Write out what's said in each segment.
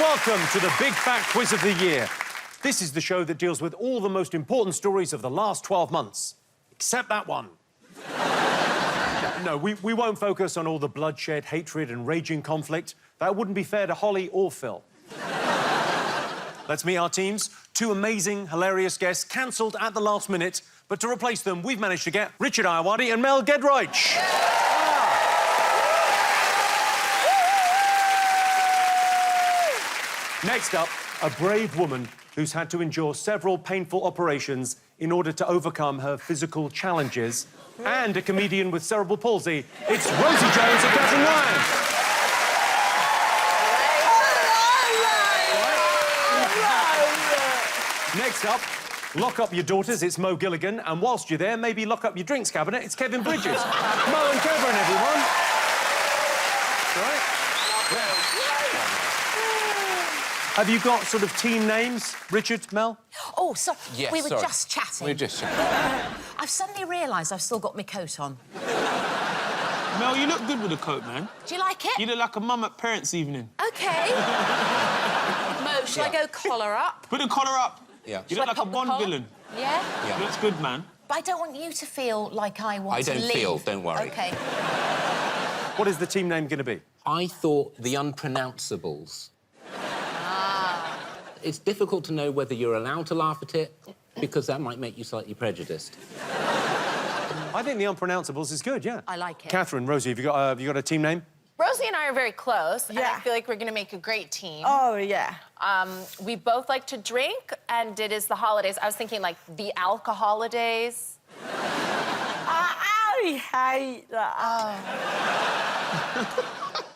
Welcome to the Big Fat Quiz of the Year. This is the show that deals with all the most important stories of the last 12 months. Except that one. No, we won't focus on all the bloodshed, hatred and raging conflict. That wouldn't be fair to Holly or Phil. Let's meet our teams. Two amazing, hilarious guests cancelled at the last minute, but to replace them, we've managed to get Richard Ayoade and Mel Giedroyc. Next up, a brave woman who's had to endure several painful operations in order to overcome her physical challenges, and a comedian with cerebral palsy. It's Rosie Jones and Katherine Ryan. Next up, lock up your daughters, it's Mo Gilligan, and whilst you're there, maybe lock up your drinks cabinet, it's Kevin Bridges. Mo and Kevin, everyone. All right? Have you got sort of team names, Richard, Mel? Oh, sorry. Yes, we were sorry. just chatting. We were just chatting. I've suddenly realised I've still got my coat on. Mel, you look good with a coat, man. Do you like it? You look like a mum at parents' evening. OK. Mo, shall I go collar up? Put the collar up. Yeah. You Shall look I like a pop the Bond collar? villain. Yeah? You looks good, man. But I don't want you to feel like I want to I don't leave. feel, don't worry. OK. What is the team name going to be? I thought the unpronounceables. It's difficult to know whether you're allowed to laugh at it, because that might make you slightly prejudiced. I think the unpronounceables is good, yeah. I like it. Catherine, Rosie, have you got a team name? Rosie and I are very close, and Yeah. I feel like we're going to make a great team. Oh, yeah. We both like to drink, and it is the holidays. I was thinking, like, the alcoholidays. I hate that.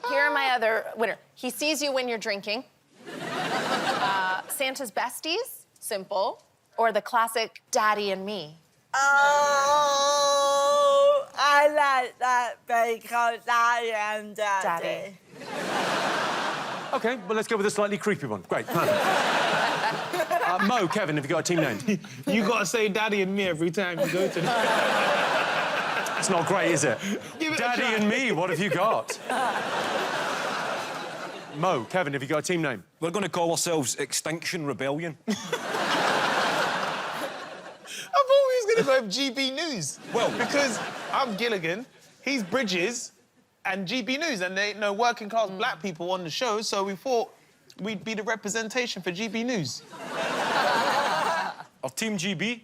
Here are my other winner. He sees you when you're drinking. Santa's besties, simple. Or the classic Daddy and Me. Oh, I like that because I am Daddy. OK, well, let's go with a slightly creepy one. Great, perfect. Mo, Kevin, have you got a team name? You gotta say Daddy and me every time you go to the... It's not great, is it? Give it a Daddy try. and Me, what have you got? Mo, Kevin, have you got a team name? We're going to call ourselves Extinction Rebellion. I thought we was gonna go with GB News. Well- because I'm Gilligan, he's Bridges, and GB News, and there ain't no working class black people on the show, so we thought we'd be the representation for GB News. Or Team GB.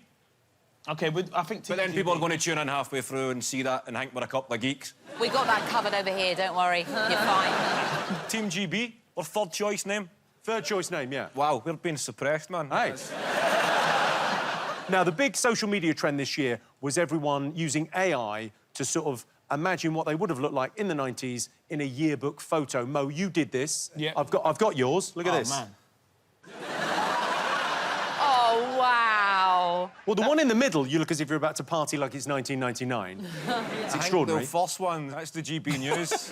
OK, I think... But then people are going to tune in halfway through and see that and think we're a couple of geeks. We got that covered over here, don't worry. You're fine. Team GB, or third choice name. Third choice name, yeah. Wow, we're being suppressed, man. Hey. Now, the big social media trend this year was everyone using AI to sort of imagine what they would have looked like in the 90s in a yearbook photo. Mo, you did this. Yeah. I've got yours. Look at this. man. Oh, wow. Well, the one in the middle, you look as if you're about to party like it's 1999. It's extraordinary. The first one, that's the GB News.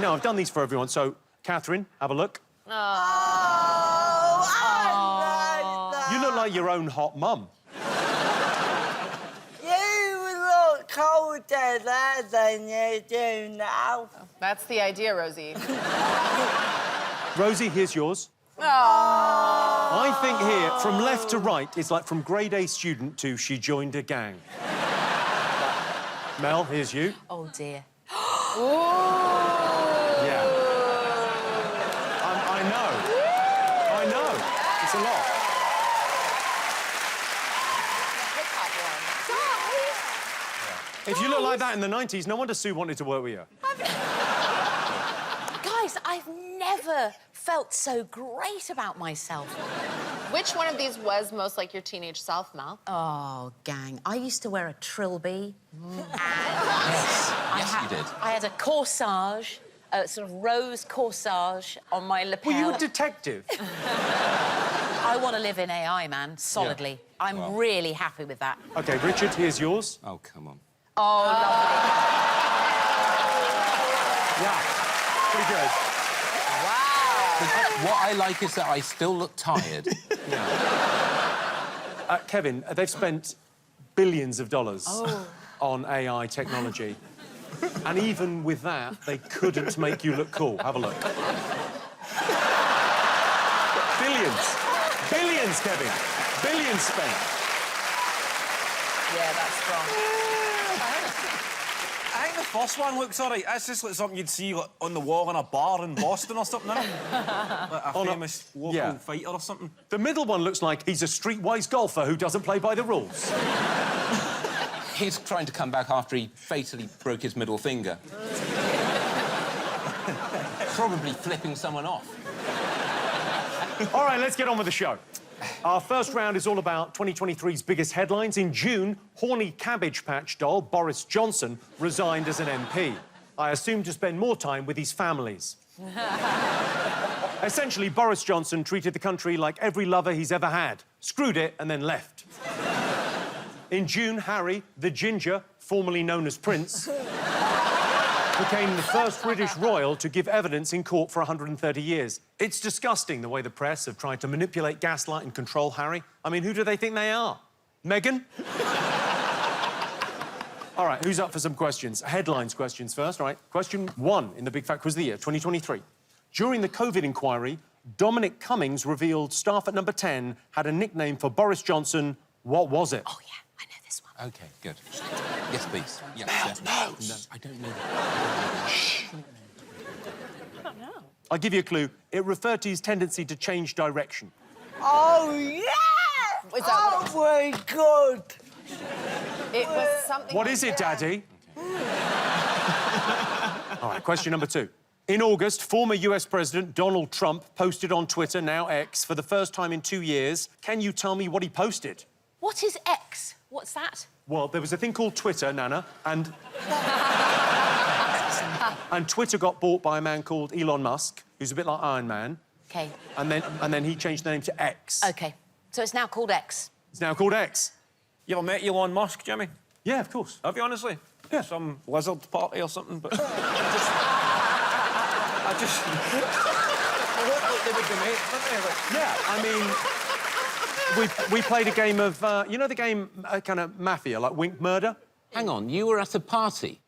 No, I've done these for everyone. So, Catherine, have a look. Oh, I like that. You look like your own hot mum. You look colder there than you do now. That's the idea, Rosie. Rosie, here's yours. Oh. I think here, from left to right, it's like from grade A student to she joined a gang. Mel, here's you. Oh, dear. Yeah. I know. I know. It's a lot. If you look like that in the 90s, no wonder Sue wanted to work with you. Guys, I've never felt so great about myself. Which one of these was most like your teenage self, Mel? Oh, gang. I used to wear a trilby. Yes, you did. I had a corsage, a sort of rose corsage on my lapel. Were you a detective? I want to live in AI, man, solidly. Yeah. I'm really happy with that. OK, Richard, here's yours. Oh, come on. Oh, lovely. Yeah. Pretty good. Wow. What I like is that I still look tired. Kevin, they've spent billions of dollars on AI technology. And even with that, they couldn't make you look cool. Have a look. Billions. Billions, Kevin. Billions spent. Yeah, that's strong. I think the first one looks all right. That's just like something you'd see like, on the wall in a bar in Boston or something, isn't it? Like a famous local yeah. fighter or something. The middle one looks like he's a streetwise golfer who doesn't play by the rules. He's trying to come back after he fatally broke his middle finger. Probably flipping someone off. All right, let's get on with the show. Our first round is all about 2023's biggest headlines. In June, horny Cabbage Patch doll Boris Johnson resigned as an MP. I assume to spend more time with his families. Essentially, Boris Johnson treated the country like every lover he's ever had, screwed it and then left. In June, Harry, the ginger, formerly known as Prince, became the first British royal to give evidence in court for 130 years. It's disgusting the way the press have tried to manipulate, gaslight and control Harry. I mean, who do they think they are? Meghan? All right, who's up for some questions? Headlines questions first, all right. Question 1 in the Big Fat Quiz of the Year, 2023. During the COVID inquiry, Dominic Cummings revealed staff at Number 10 had a nickname for Boris Johnson. What was it? Oh, yeah, I know this one. OK, good. Yes, please. Yeah, no, I don't know. I don't know. I'll give you a clue. It referred to his tendency to change direction. Oh, yeah! Is that Oh, my God! It was something. What like is it, that. Daddy? All right, question number 2. In August, former US President Donald Trump posted on Twitter, now X, for the first time in 2 years. Can you tell me what he posted? What is X? What's that? Well, there was a thing called Twitter, Nana, and... and Twitter got bought by a man called Elon Musk, who's a bit like Iron Man. OK. And then he changed the name to X. OK. So it's now called X. It's now called X. You ever met Elon Musk, Jimmy? Yeah, of course. Have you, honestly? Yeah. Some lizard party or something, but... I just... I hope that they would be mates, wouldn't they? Like, Yeah, I mean, we played a game of, you know the game kind of Mafia, like Wink Murder? Hang on, you were at a party?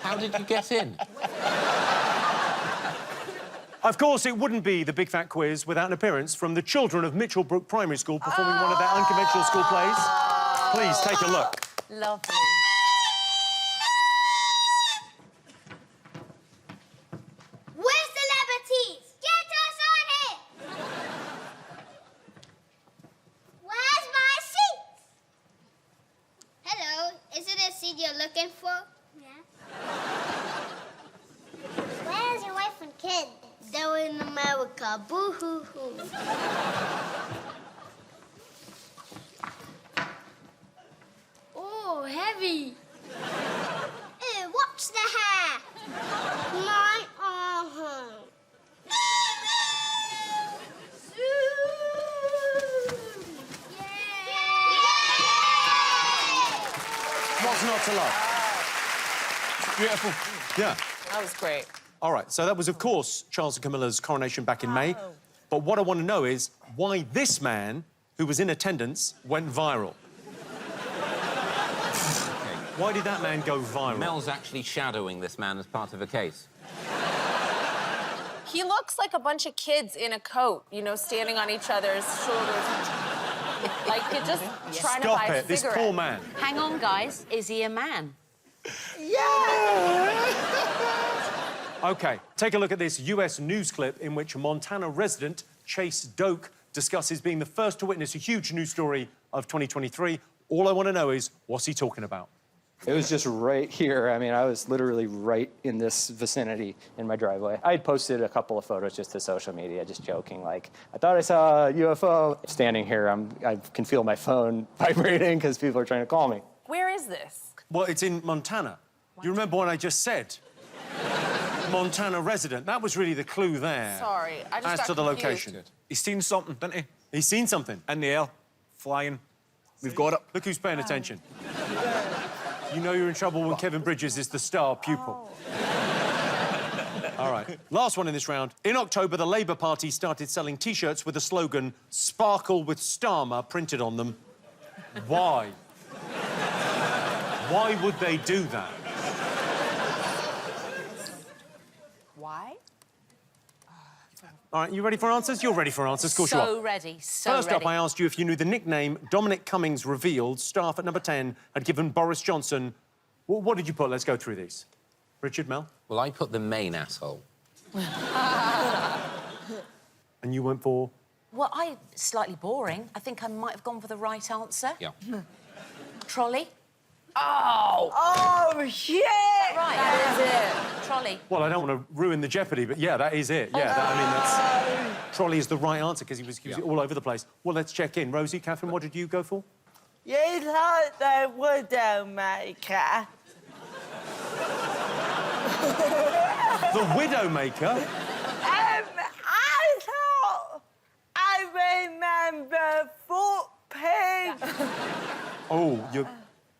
How did you get in? Of course, it wouldn't be the Big Fat Quiz without an appearance from the children of Mitchellbrook Primary School performing one of their unconventional school plays. Please take a look. Lovely. We're celebrities! Get us on it! Where's my seat? Hello, is it a seat you're looking for? Yeah. Where's your wife and kid? They're in America. Boo-hoo-hoo. Oh, heavy. Ew, watch the hair. My arm. What's not to love? beautiful. Yeah. That was great. All right, so that was, of course, Charles and Camilla's coronation back in May. But what I want to know is why this man, who was in attendance, went viral. Why did that man go viral? Mel's actually shadowing this man as part of a case. He looks like a bunch of kids in a coat, you know, standing on each other's shoulders. Like, you're just trying to buy Stop a it, this cigarette. poor man. Hang on, guys. Is he a man? OK, take a look at this US news clip in which Montana resident Chase Doak discusses being the first to witness a huge news story of 2023. All I want to know is, what's he talking about? It was just right here. I mean, I was literally right in this vicinity in my driveway. I had posted a couple of photos just to social media, just joking, like, I thought I saw a UFO. Standing here, I can feel my phone vibrating because people are trying to call me. Where is this? Well, it's in Montana. You remember what I just said? Montana resident. That was really the clue there. Sorry, I just As got to the confused. location. He's seen something, didn't he? He's seen something. In the air, flying. We've got it. Look who's paying attention. You know you're in trouble when Kevin Bridges is the star pupil. All right, last one in this round. In October, the Labour Party started selling T-shirts with the slogan, "Sparkle with Starmer" printed on them. Why? Why would they do that? Why? All right, you ready for answers? You're ready for answers, of course you are. So ready, so First ready. up, I asked you if you knew the nickname Dominic Cummings revealed staff at Number 10 had given Boris Johnson. What did you put? Let's go through these. Richard, Mel? Well, I put the main asshole. And you went for? Well, slightly boring. I think I might have gone for the right answer. Yeah. Trolley. Oh, shit! Right, that is it. Trolley. Well, I don't want to ruin the Jeopardy, but yeah, that is it. Yeah, that's... Trolley is the right answer because he was all over the place. Well, let's check in. Rosie, Catherine, what did you go for? You thought the Widowmaker. The Widowmaker? I thought I remember Foot Pig. Oh,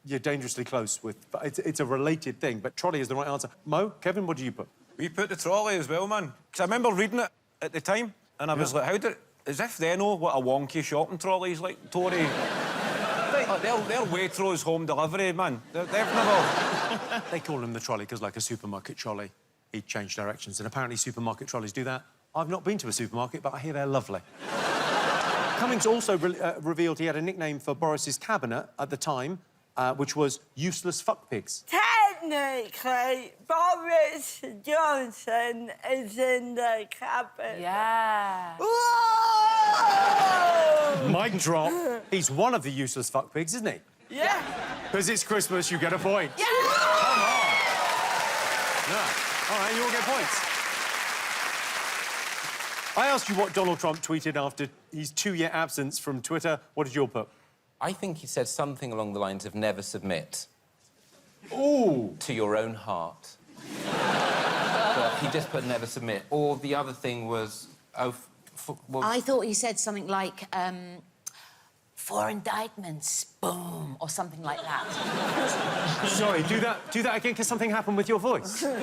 you're dangerously close with... It's a related thing, but trolley is the right answer. Mo, Kevin, what did you put? We put the trolley as well, man. Because I remember reading it at the time, and I was like, as if they know what a wonky shopping trolley is like, Tory. They're Waitrose home delivery, man. They've never... They call him the trolley because, like a supermarket trolley, he'd change directions. And apparently supermarket trolleys do that. I've not been to a supermarket, but I hear they're lovely. Cummings also revealed he had a nickname for Boris's cabinet at the time, which was Useless Fuckpigs. Technically, Boris Johnson is in the cabinet. Yeah. Whoa! Mic drop. He's one of the useless fuckpigs, isn't he? Yeah. Because it's Christmas, you get a point. Yeah. Come on. Yeah. All right, you all get points. I asked you what Donald Trump tweeted after his 2-year absence from Twitter. What did you all put? I think he said something along the lines of never submit. Ooh. To your own heart. But he just put never submit. Or the other thing was... I thought he said something like, 4 indictments, boom, or something like that. Sorry, do that again, because something happened with your voice. How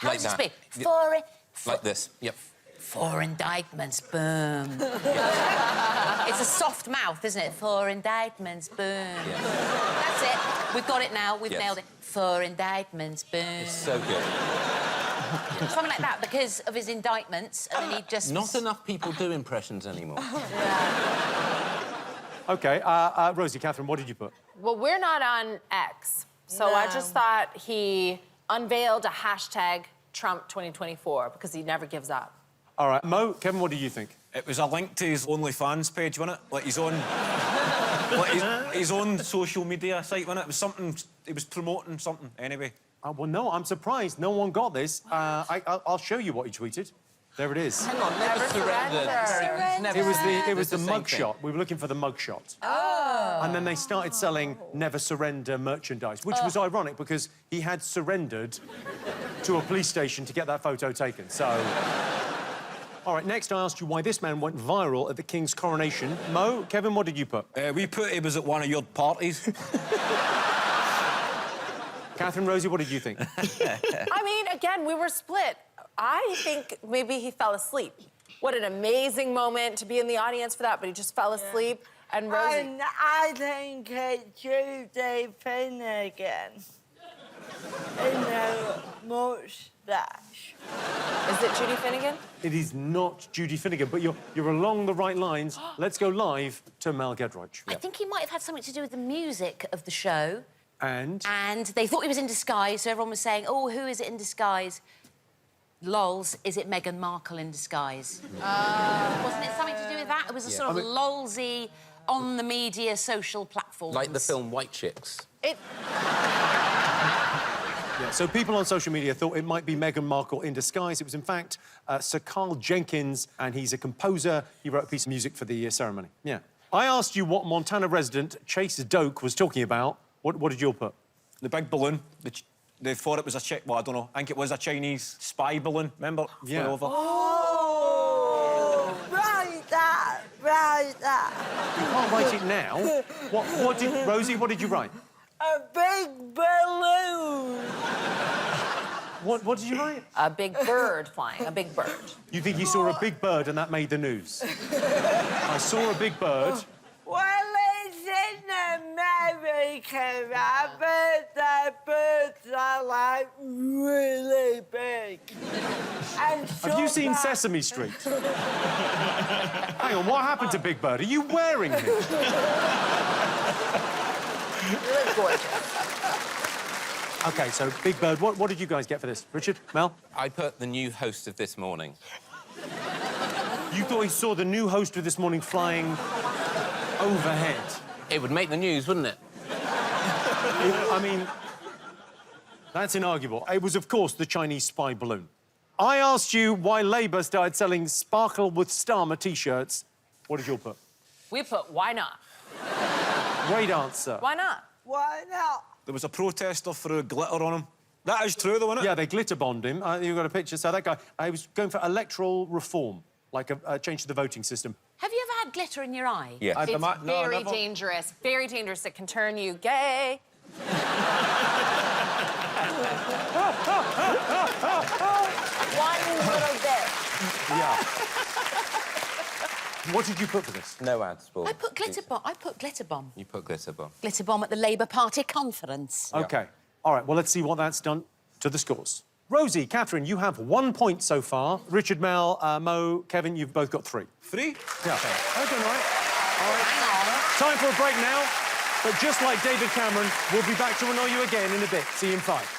Like does it that. speak? Yeah. Like this, yep. 4 indictments, boom. It's a soft mouth, isn't it? 4 indictments, boom. Yes. That's it. We've got it now. We've Yes. nailed it. 4 indictments, boom. It's so good. Something like that because of his indictments, and then he just... Not enough people do impressions anymore. OK, Rosie, Catherine, what did you put? Well, we're not on X, so I just thought he unveiled a hashtag Trump 2024 because he never gives up. All right, Mo, Kevin, what do you think? It was a link to his OnlyFans page, wasn't it? Like his own... like his own social media site, wasn't it? It was something... He was promoting something, anyway. Well, no, I'm surprised no one got this. I'll show you what he tweeted. There it is. Hang on, never surrender. It was the same mug thing. shot. We were looking for the mug shot. Oh. And then they started selling Never Surrender merchandise, which was ironic because he had surrendered to a police station to get that photo taken. So... All right, next I asked you why this man went viral at the King's coronation. Mo, Kevin, what did you put? We put he was at one of your parties. Catherine, Rosie, what did you think? I mean, again, we were split. I think maybe he fell asleep. What an amazing moment to be in the audience for that, but he just fell asleep. And Rosie... And I think it's Judy Finnegan in a moustache. Is it Judy Finnegan? It is not Judy Finnegan, but you're along the right lines. Let's go live to Mal Gedroych. I think he might have had something to do with the music of the show. And? And they thought he was in disguise, so everyone was saying, oh, who is it in disguise? Lols, is it Meghan Markle in disguise? Wasn't it something to do with that? It was a sort of lolsy, on the media, social platforms. Like the film White Chicks. Yeah, so people on social media thought it might be Meghan Markle in disguise. It was, in fact, Sir Carl Jenkins, and he's a composer. He wrote a piece of music for the ceremony. Yeah. I asked you what Montana resident Chase Doak was talking about. What did you all put? The big balloon. They thought it was well, I don't know. I think it was a Chinese spy balloon. Remember? Yeah. Flew over. Oh, right that. You can't write it now. Rosie, what did you write? A big balloon. What did you write? A big bird flying, a big bird. You think you saw a big bird and that made the news? I saw a big bird. Well, it's in America. American rappers, their boobs are like really big. And Have you seen short Sesame Street? Hang on, what happened to Big Bird? Are you wearing him? You look gorgeous. OK, so Big Bird, what did you guys get for this? Richard? Mel? I put the new host of This Morning. You thought he saw the new host of This Morning flying overhead? It would make the news, wouldn't it? I mean, that's inarguable. It was, of course, the Chinese spy balloon. I asked you why Labour started selling Sparkle with Starmer T-shirts. What did you all put? We put why not? Great answer. Why not? Why not? There was a protester threw glitter on him. That is true, though, isn't it? Yeah, they glitter bombed him. You've got a picture. So that guy, he was going for electoral reform, like a change to the voting system. Have you ever had glitter in your eye? Yeah. It's No, very never. dangerous. Very dangerous. It can turn you gay. One little bit. Yeah. What did you put for this? No ads, Paul. I put glitter bomb. I put glitter bomb. You put glitter bomb. Glitter bomb at the Labour Party conference. OK. All right, well, let's see what that's done to the scores. Rosie, Catherine, you have 1 point so far. Richard, Mel, Mo, Kevin, you've both got 3. 3? Yeah. OK, all right. All right. Time for a break now. But just like David Cameron, we'll be back to annoy you again in a bit. See you in 5.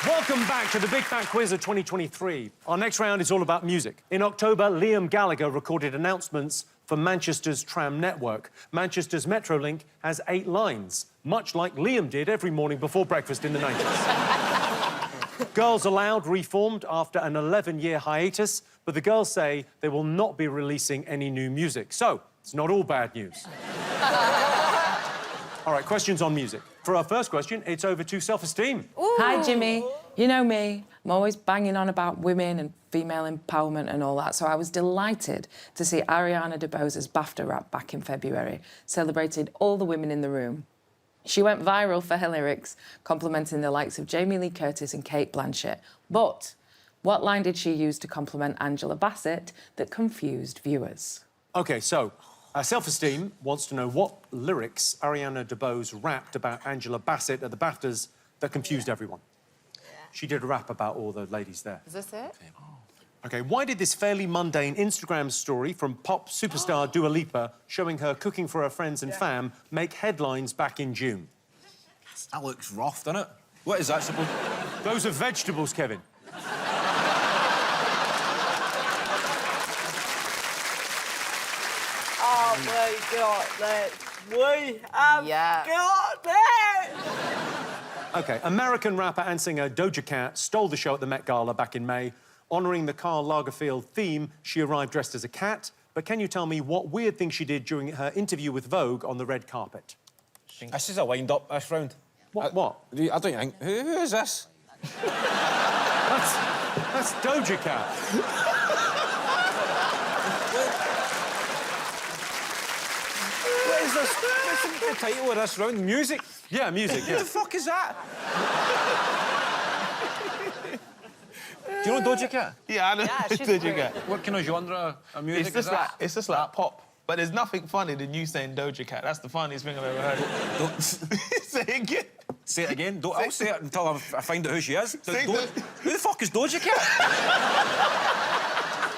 Welcome back to the Big Fat Quiz of 2023. Our next round is all about music. In October, Liam Gallagher recorded announcements for Manchester's tram network. Manchester's Metrolink has 8 lines, much like Liam did every morning before breakfast in the 90s. Girls Aloud reformed after an 11-year hiatus, but the girls say they will not be releasing any new music. So, it's not all bad news. All right, questions on music. For our first question, it's over to self-esteem. Hi, Jimmy. You know me. I'm always banging on about women and female empowerment and all that, so I was delighted to see Ariana DeBose's BAFTA rap back in February, celebrated all the women in the room. She went viral for her lyrics, complimenting the likes of Jamie Lee Curtis and Cate Blanchett. But what line did she use to compliment Angela Bassett that confused viewers? OK, so self-esteem wants to know what lyrics Ariana DeBose rapped about Angela Bassett at the BAFTAs that confused everyone. She did a rap about all the ladies there. Is this it? OK, why did this fairly mundane Instagram story from pop superstar Dua Lipa showing her cooking for her friends and fam make headlines back in June? That looks rough, doesn't it? What is that supposed to... Those are vegetables, Kevin. Oh my God, we have got it! OK, American rapper and singer Doja Cat stole the show at the Met Gala back in May. Honouring the Karl Lagerfeld theme, she arrived dressed as a cat. But can you tell me what weird thing she did during her interview with Vogue on the red carpet? This is a wind-up, this round. What? I don't think... Who is this? That's Doja Cat. What is this? What's the title of this round? Music? Yeah, music, yeah. What the fuck is that? Do you know Doja Cat? Yeah, I know. Yeah, she's Doja great. Cat. What kind of genre of music It's just like pop. But there's nothing funny than you saying Doja Cat. That's the funniest thing I've ever heard. Say it again. Say it again. I'll say it until I find out who she is. Say that. Who the fuck is Doja Cat?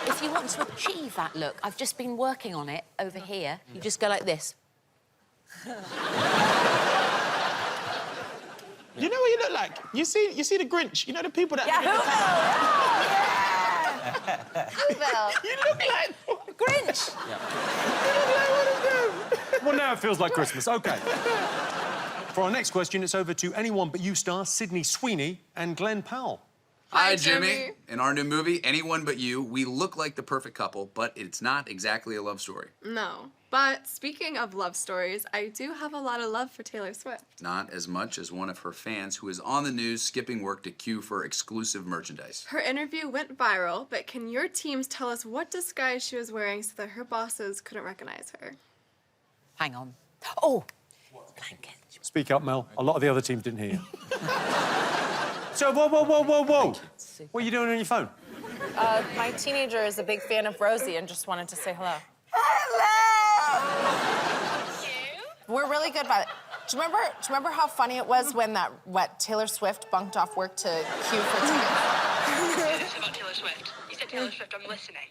If you want to achieve that look, I've just been working on it over here. You just go like this. You know what you look like? You see the Grinch? You know the people that... Whoville. You look like... Grinch! Well, now it feels like Christmas. OK. For our next question, it's over to Anyone But You star Sydney Sweeney and Glenn Powell. Hi, Jimmy. In our new movie, Anyone But You, we look like the perfect couple, but it's not exactly a love story. No. But speaking of love stories, I do have a lot of love for Taylor Swift. Not as much as one of her fans who is on the news skipping work to queue for exclusive merchandise. Her interview went viral, but can your teams tell us what disguise she was wearing so that her bosses couldn't recognize her? Hang on. Oh! Blanket. Speak up, Mel. A lot of the other teams didn't hear you. So, whoa. What are you doing on your phone? My teenager is a big fan of Rosie and just wanted to say hello. We're really good about it. Do you remember how funny it was when Taylor Swift bunked off work to queue for tickets? About Taylor Swift. You said Taylor Swift, I'm listening.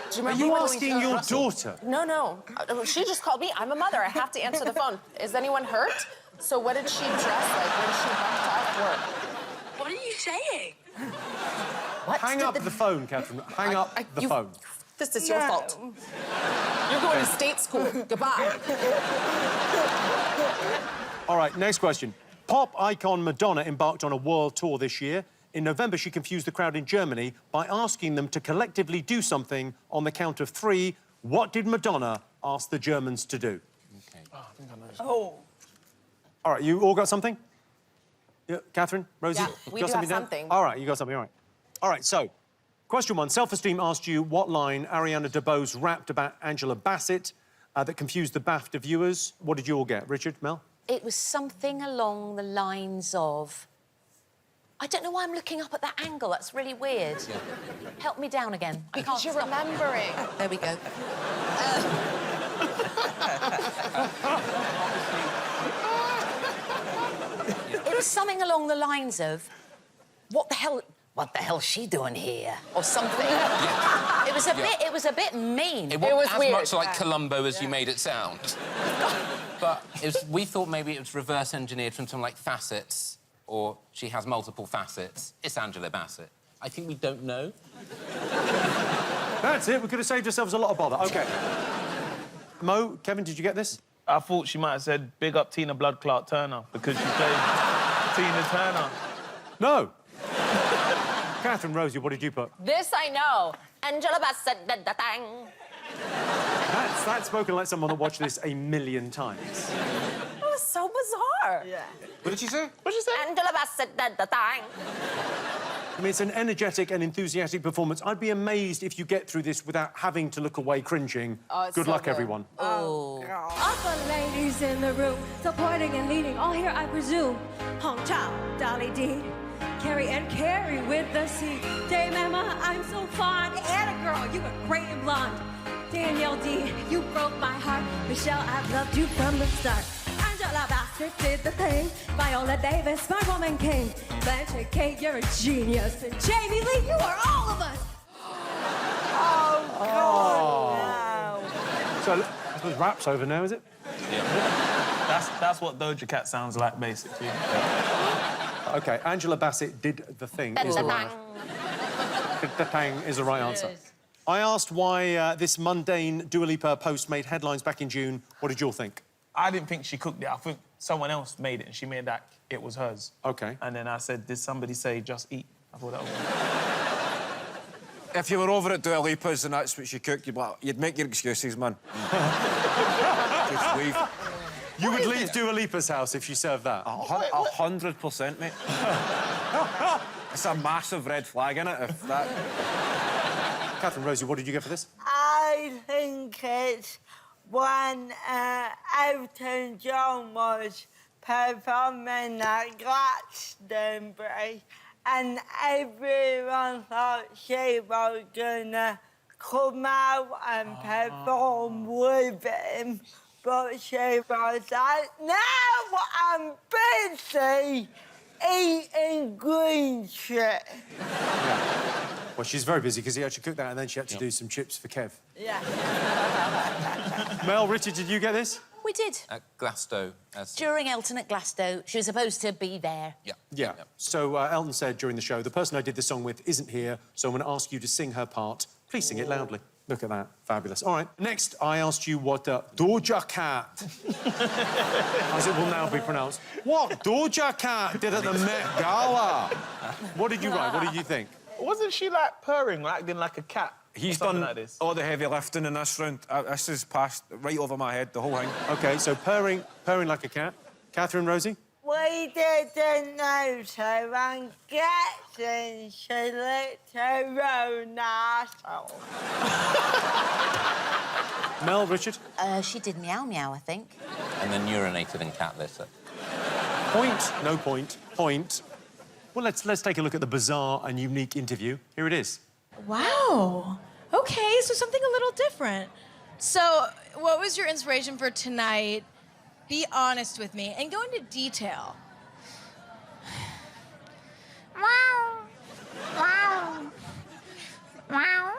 Do you Are remember you when we asking took- your daughter? No. She just called me. I'm a mother. I have to answer the phone. Is anyone hurt? So what did she dress like when she bunked off work? What are you saying? What? Hang up the phone, Catherine. Hang up the phone. This is your fault. You're going to state school. Goodbye. All right, next question. Pop icon Madonna embarked on a world tour this year. In November, she confused the crowd in Germany by asking them to collectively do something on the count of 3. What did Madonna ask the Germans to do? Oh, I think I know this. Oh. All right, you all got something? Yeah, Catherine, Rosie, Yeah, you we got do something have down? something. All right, you got something. All right. All right. So, question 1: Self-Esteem asked you what line Ariana DeBose rapped about Angela Bassett that confused the BAFTA viewers. What did you all get? Richard, Mel? It was something along the lines of... I don't know why I'm looking up at that angle. That's really weird. Yeah. Help me down again. Because you're remembering. There we go. It was something along the lines of, what the hell's she doing here? Or something. It was a bit mean. It wasn't as weird. much like Columbo as you made it sound. But we thought maybe it was reverse engineered from something like facets, or she has multiple facets. It's Angela Bassett. I think we don't know. That's it. We could have saved ourselves a lot of bother. OK. Mo, Kevin, did you get this? I thought she might have said, big up Tina Blood Clot Turner, because she played Tina Turner. No. Catherine, Rosie, what did you put? This I know. Angela Bassett did the thing. That's spoken like someone that watched this a million times. It was so bizarre. Yeah. What did she say? What'd she say? Angela Bassett did the thing. I mean, it's an energetic and enthusiastic performance. I'd be amazed if you get through this without having to look away cringing. Oh, it's Good so luck, good. everyone. Oh. All the ladies in the room, supporting and leading, all here I presume. Hong Chao, Dolly D, Carrie and Carrie with the C. Dame Emma, I'm so fond. Anna girl, you were great and blonde. Danielle D, you broke my heart. Michelle, I've loved you from the start. Angela Bassett did the thing. Viola Davis, my woman king. Blanche Kate, you're a genius. And Jamie Lee, you are all of us. Oh, God, no. So, I suppose rap's over now, is it? That's what Doja Cat sounds like, basically. OK, Angela Bassett did the thing. Is the right. Did the thing is the right answer. I asked why this mundane Dua Lipa post made headlines back in June. What did you all think? I didn't think she cooked it. I think someone else made it, and she made that it was hers. OK. And then I said, did somebody say just eat? I thought that was... If you were over at Dua Lipa's and that's what she cooked, you'd make your excuses, man. Just leave. You would leave Dua Lipa's house if she served that? 100%, mate. It's a massive red flag, innit, if that... Catherine, Rosie, what did you get for this? I think it's when Elton John was performing at Glastonbury and everyone thought she was gonna come out and perform with him. But she was like, now I'm busy eating green shit. Yeah. Well, she's very busy because he actually cooked that and then she had to do some chips for Kev. Yeah. Mel, Richard, did you get this? We did. At Glasgow. During Elton at Glasgow, she was supposed to be there. Yeah. So Elton said during the show, the person I did the song with isn't here, so I'm going to ask you to sing her part. Please sing it loudly. Look at that. Fabulous. All right. Next, I asked you what Doja Cat, as it will now be pronounced, what Doja Cat did at the Met Gala. What did you write? What did you think? Wasn't she, like, purring, acting like a cat? He's Something done like this. all the heavy lifting in this round. This is passed right over my head, the whole thing. OK, so purring like a cat. Catherine, Rosie? We didn't know her and guessing she licked her own asshole. Mel, Richard? She did meow meow, I think. And then urinated in cat litter. Point, no point, point. Well, let's take a look at the bizarre and unique interview. Here it is. Wow. Okay, so something a little different. So, what was your inspiration for tonight? Be honest with me and go into detail. Wow. Wow. Wow.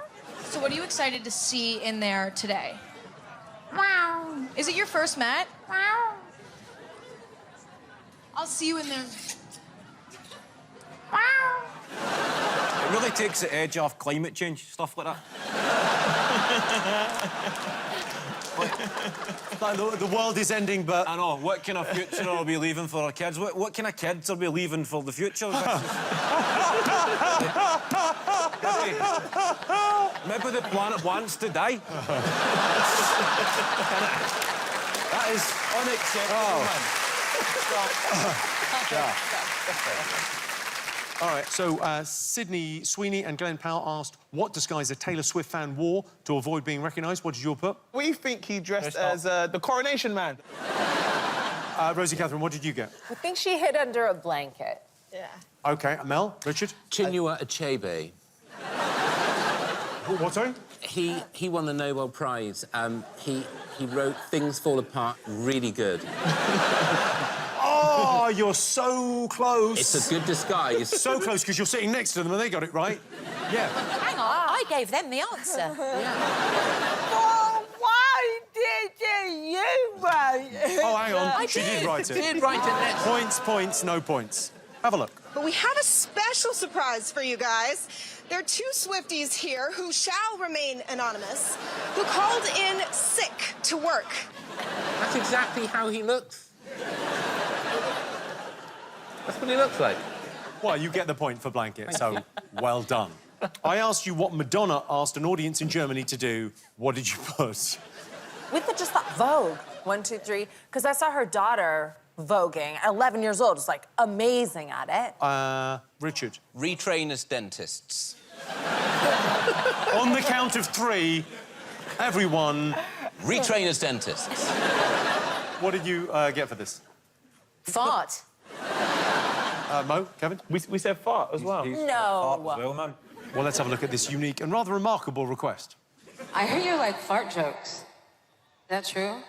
So, what are you excited to see in there today? Wow. Is it your first Met? Wow. I'll see you in there. Wow. It really takes the edge off climate change, stuff like that. Like the world is ending, but... I know, what kind of future are we leaving for our kids? What kind of kids are we leaving for the future? Maybe the planet wants to die. That is unacceptable, man. All right, so Sydney Sweeney and Glenn Powell asked what disguise a Taylor Swift fan wore to avoid being recognised. What did you all put? We think he dressed as the Coronation Man. Rosie Catherine, what did you get? I think she hid under a blanket. Yeah. OK, Mel, Richard? Chinua Achebe. What, sorry? He won the Nobel Prize. He wrote Things Fall Apart really good. Oh, you're so close. It's a good disguise. So close, because you're sitting next to them and they got it right. Yeah. Hang on, I gave them the answer. Oh, why didn't you write it? Oh, hang on. I She did. did write it. Did write it next. Points, points, no points. Have a look. But we have a special surprise for you guys. There are two Swifties here who shall remain anonymous, who called in sick to work. That's exactly how he looks. That's what he looks like. Well, you get the point for blanket, so well done. I asked you what Madonna asked an audience in Germany to do. What did you put? We just thought Vogue, 1, 2, 3, because I saw her daughter voguing, 11 years old, just like amazing at it. Richard? Retrain as dentists. On the count of 3, everyone... Retrain as dentists. What did you get for this? Fart. Mo, Kevin? We said fart as well. No. Well, man. Well, let's have a look at this unique and rather remarkable request. I hear you like fart jokes. Is that true?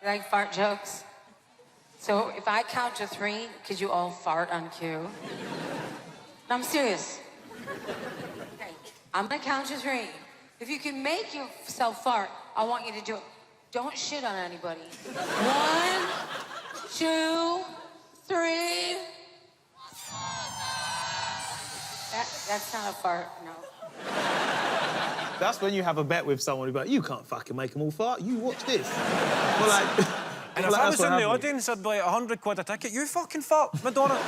You like fart jokes? So if I count to 3, could you all fart on cue? No, I'm serious. Okay, I'm gonna count to 3. If you can make yourself fart, I want you to do it. Don't shit on anybody. 1, 2, 3. That's not a fart, no. That's when you have a bet with someone who's like, you can't fucking make them all fart. You watch this. Well, like... And if I was in the audience, I'd be like, 100 quid a ticket. You fucking fart, Madonna.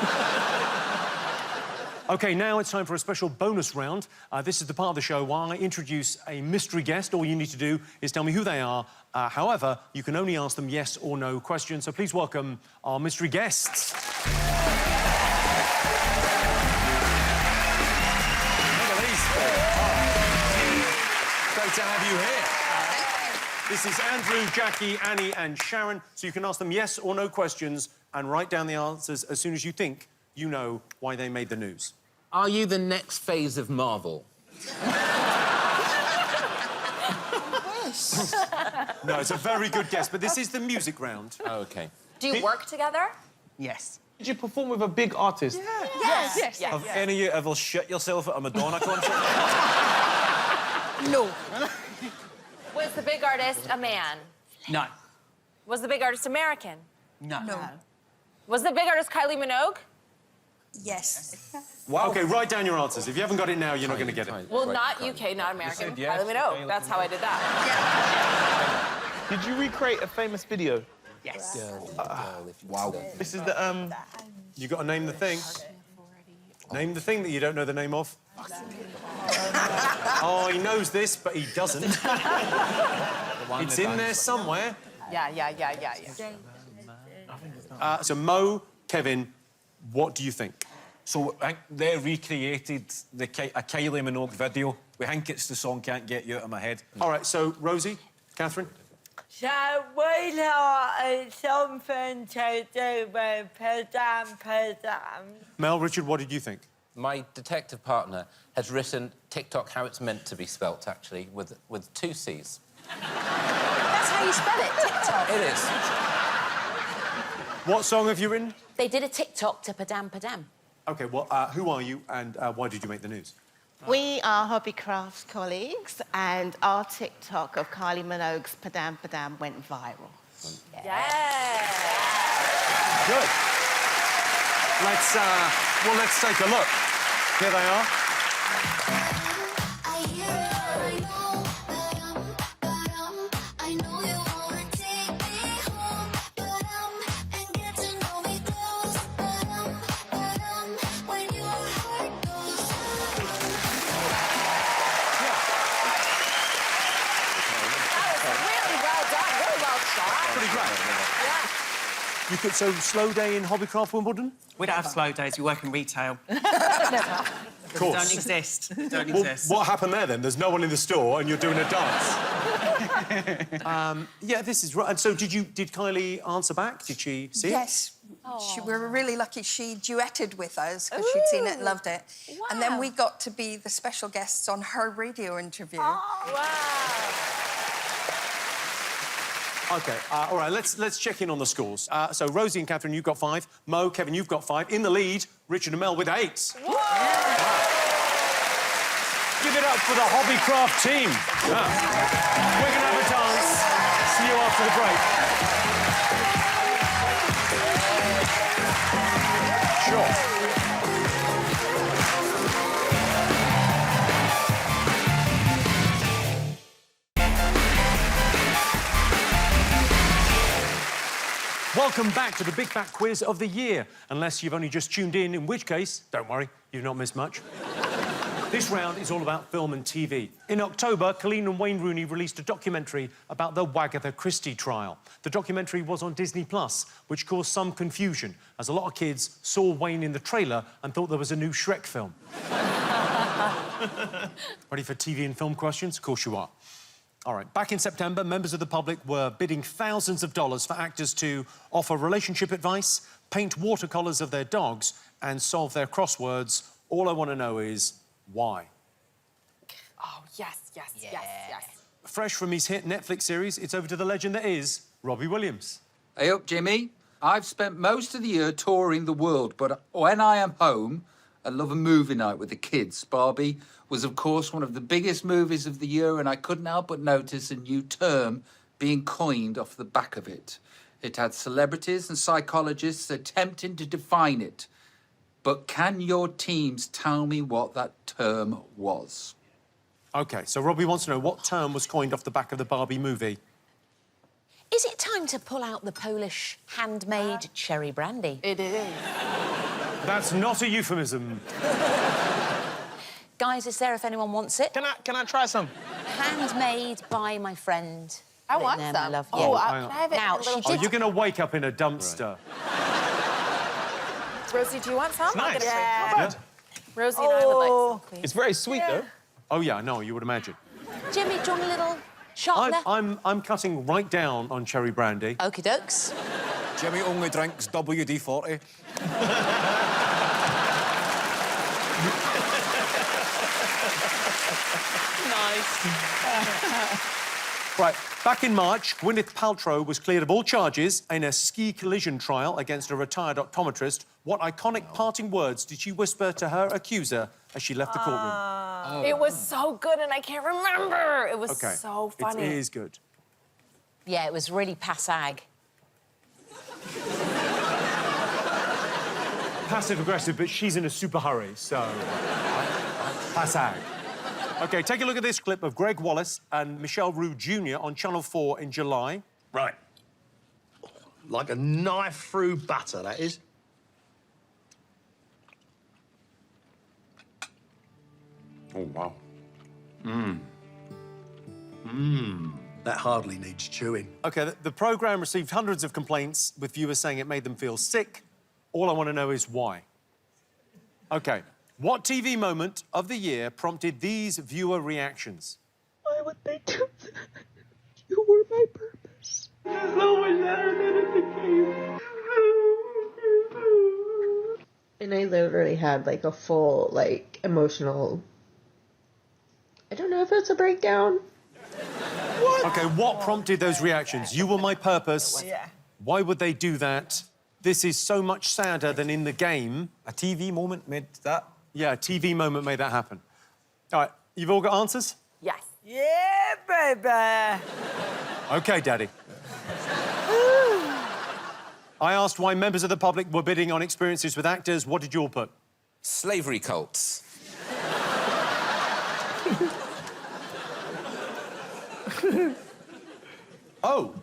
OK, now it's time for a special bonus round. This is the part of the show where I introduce a mystery guest. All you need to do is tell me who they are. However, you can only ask them yes or no questions. So please welcome our mystery guests. Great to have you here. This is Andrew, Jackie, Annie and Sharon. So you can ask them yes or no questions and write down the answers as soon as you think you know why they made the news. Are you the next phase of Marvel? No, it's a very good guess, but this is the music round. Oh, OK. Do you work together? Yes. Did you perform with a big artist? Yes. Have any of you ever shit yourself at a Madonna concert? No. Was the big artist a man? No. Was the big artist American? No. Was the big artist Kylie Minogue? Yes. Wow. OK, write down your answers. If you haven't got it now, you're not going to get it. Well, not UK, not American. said yes, Kylie Minogue. Kylie That's how I did that. Did you recreate a famous video? Yes. Wow. This is the, You got to name the thing. Name the thing that you don't know the name of. Oh, he knows this, but he doesn't. It's in there somewhere. Yeah. So, Mo, Kevin, what do you think? So I think they recreated a Kylie Minogue video. We think it's the song Can't Get You Out of My Head. All right, so, Rosie, Catherine? So we thought it's something to do with Padam. Mel, Richard, what did you think? My detective partner has written TikTok how it's meant to be spelt, actually, with 2 C's. That's how you spell it, TikTok. It is. What song have you written? They did a TikTok to Padam Padam. OK, well, who are you and why did you make the news? We are Hobbycraft colleagues, and our TikTok of Kylie Minogue's Padam Padam went viral. Yeah. Good. Let's take a look. Here they are. You could, so, slow day in Hobbycraft Wimbledon? We don't have slow days, we work in retail. Of course. Don't exist. Don't Well, exist. what happened there, then? There's no one in the store and you're doing a dance. Yeah, this is right. And so, did Kylie answer back? Did she see it? Yes. We were really lucky. She duetted with us because she'd seen it and loved it. Wow. And then we got to be the special guests on her radio interview. OK, all right, let's check in on the scores. So, Rosie and Catherine, you've got 5. Mo, Kevin, you've got 5. In the lead, Richard and Mel with 8. Wow. Give it up for the Hobbycraft team. We're going to have a dance. See you after the break. Sure. Welcome back to the Big Fat Quiz of the year. Unless you've only just tuned in which case, don't worry, you've not missed much. This round is all about film and TV. In October, Colleen and Wayne Rooney released a documentary about the Wagatha Christie trial. The documentary was on Disney+, which caused some confusion, as a lot of kids saw Wayne in the trailer and thought there was a new Shrek film. Ready for TV and film questions? Of course you are. All right, back in September, members of the public were bidding thousands of dollars for actors to offer relationship advice, paint watercolours of their dogs, and solve their crosswords. All I want to know is why. Oh, yes. Fresh from his hit Netflix series, it's over to the legend that is Robbie Williams. Hey up, Jimmy. I've spent most of the year touring the world, but when I am home, I love a movie night with the kids. Barbie was, of course, one of the biggest movies of the year, and I couldn't help but notice a new term being coined off the back of it. It had celebrities and psychologists attempting to define it. But can your teams tell me what that term was? OK, so Robbie wants to know what term was coined off the back of the Barbie movie. Is it time to pull out the Polish handmade cherry brandy? It is. That's not a euphemism. Guys, it's there if anyone wants it. Can I try some? Handmade by my friend. I want Written some. there, my love. Oh, Yeah. can I have it Now, in a little she Oh, did... you're going to wake up in a dumpster. Rosie, do you want some? Nice. I'll get it Yeah. for you. Not bad. Rosie and I would like some, please. It's very sweet, though. Oh, yeah, no, you would imagine. Jimmy, do you want a little shot there? I'm cutting right down on cherry brandy. Okie dokes. Jimmy only drinks WD-40. Right, back in March, Gwyneth Paltrow was cleared of all charges in a ski collision trial against a retired optometrist. What iconic parting words did she whisper to her accuser as she left the courtroom? It was so good, and I can't remember. It was OK. so funny. It is good. Yeah, it was really passag. Passive-aggressive, but she's in a super hurry, so... Passag. OK, take a look at this clip of Greg Wallace and Michelle Roux Jr. on Channel 4 in July. Right. Like a knife through butter, that is. Oh, wow. That hardly needs chewing. OK, the programme received hundreds of complaints with viewers saying it made them feel sick. All I want to know is why. OK, what TV moment of the year prompted these viewer reactions? Why would they do that? You were my purpose. And I literally had like a full, like, emotional. I don't know if it's a breakdown. OK, what prompted those reactions? You were my purpose. Yeah. Why would they do that? This is so much sadder than in the game. A TV moment made that. Yeah, a TV moment made that happen. All right, you've all got answers? Yes. Yeah, baby. OK, Daddy. I asked why members of the public were bidding on experiences with actors. What did you all put? Slavery cults. Oh.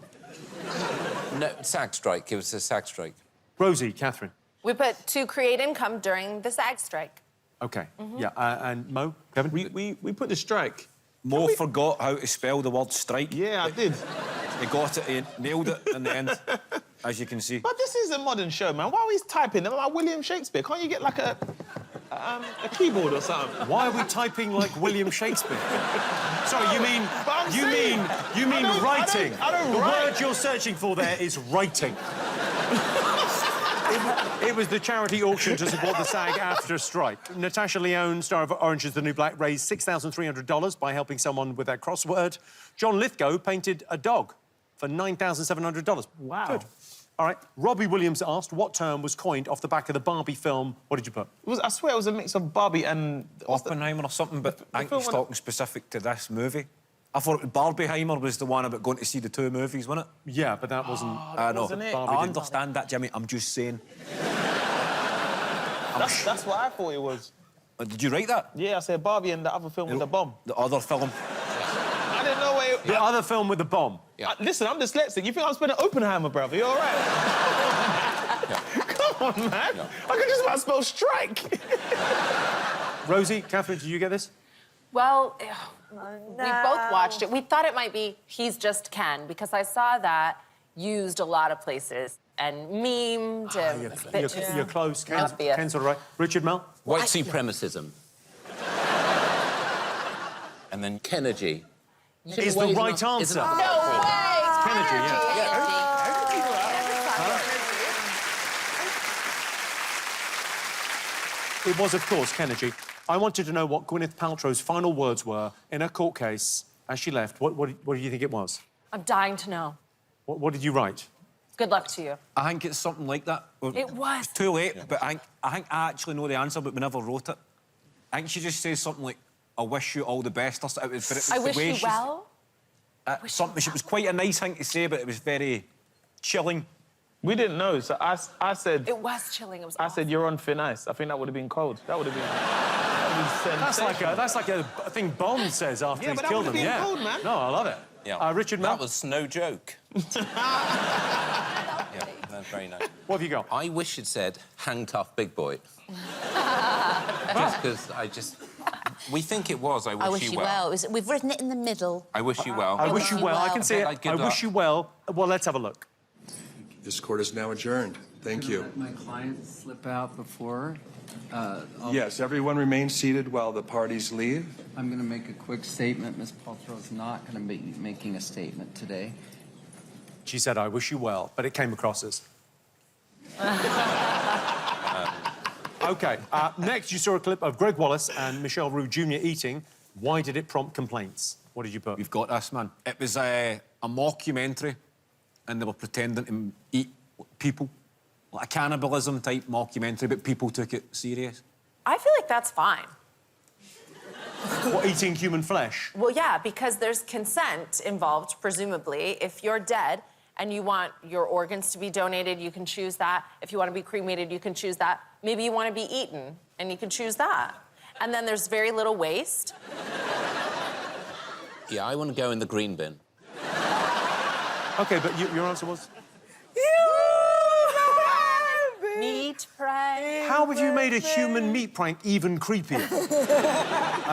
No, SAG strike. It was a SAG strike. Rosie, Catherine. We put to create income during the SAG strike. OK. Yeah, and Mo, Kevin? We put the strike. Mo forgot how to spell the word strike. Yeah, I did. He got it, he nailed it in the end, as you can see. But this is a modern show, man. Why are we typing them like William Shakespeare? Can't you get like a keyboard or something? Why are we typing like William Shakespeare? Sorry, you mean writing. I don't the write. word you're searching for there is writing. It was the charity auction to support the SAG-AFTRA strike. Natasha Lyonne, star of Orange is the New Black, raised $6,300 by helping someone with that crossword. John Lithgow painted a dog for $9,700. Wow. Good. All right. Robbie Williams asked what term was coined off the back of the Barbie film. What did you put? I swear it was a mix of Barbie and... Oppenheimer or something, but I think he's talking specific to this movie. I thought Barbieheimer was the one about going to see the two movies, wasn't it? Yeah, but that wasn't... I know. wasn't it? Barbie I didn't. understand that, Jimmy. I'm just saying. That's what I thought it was. Did you write that? Yeah, I said Barbie and the other film with the bomb. The other film. I didn't know where... The other film with the bomb. Yeah. Listen, I'm dyslexic. You think I'm spelling Oppenheimer, brother? You all right? Come on, man. Yeah. I could just about spell strike. Rosie, Catherine, did you get this? Well, we both watched it. We thought it might be He's Just Ken, because I saw that used a lot of places and memed. And You're close. Must be it. Ken's all right. Richard Mel? White supremacism. And then Kennedy. Is the right answer. No way! Kennedy, yeah. It was, of course, Kennedy. I wanted to know what Gwyneth Paltrow's final words were in her court case as she left. What do you think it was? I'm dying to know. What did you write? Good luck to you. I think it's something like that. It was. It's too late, but I think I actually know the answer, but we never wrote it. I think she just says something like, I wish you all the best, or something. But it was I the wish way you she's- well. Something. It was quite a nice thing to say, but it was very chilling. We didn't know, so I said... It was chilling. It was I said, you're on thin ice. I think that would have been cold. That would have been... That's like a thing Bond says after he's killed him. Yeah, cold, man. No, I love it. Yeah. Richard Mel? That was no joke. Yeah, that's very nice. What have you got? I wish it said handcuff big boy. Just because we think it was I wish you well. We've written it in the middle. I wish you well. I wish you well. I can see it. Like, I good wish luck. you well. Well, let's have a look. This court is now adjourned. Thank you. Let my client slip out before. Yes, everyone remain seated while the parties leave. I'm going to make a quick statement. Ms. Paltrow is not going to be making a statement today. She said, I wish you well, but it came across as... OK, next you saw a clip of Greg Wallace and Michelle Roux Jr. eating. Why did it prompt complaints? What did you put? We've got this, man. It was a mockumentary, and they were pretending to eat people. Like a cannibalism-type mockumentary, but people took it serious. I feel like that's fine. What, eating human flesh? Well, yeah, because there's consent involved, presumably. If you're dead and you want your organs to be donated, you can choose that. If you want to be cremated, you can choose that. Maybe you want to be eaten, and you can choose that. And then there's very little waste. Yeah, I want to go in the green bin. OK, but your answer was? Meat prank. How have you made a human meat prank even creepier?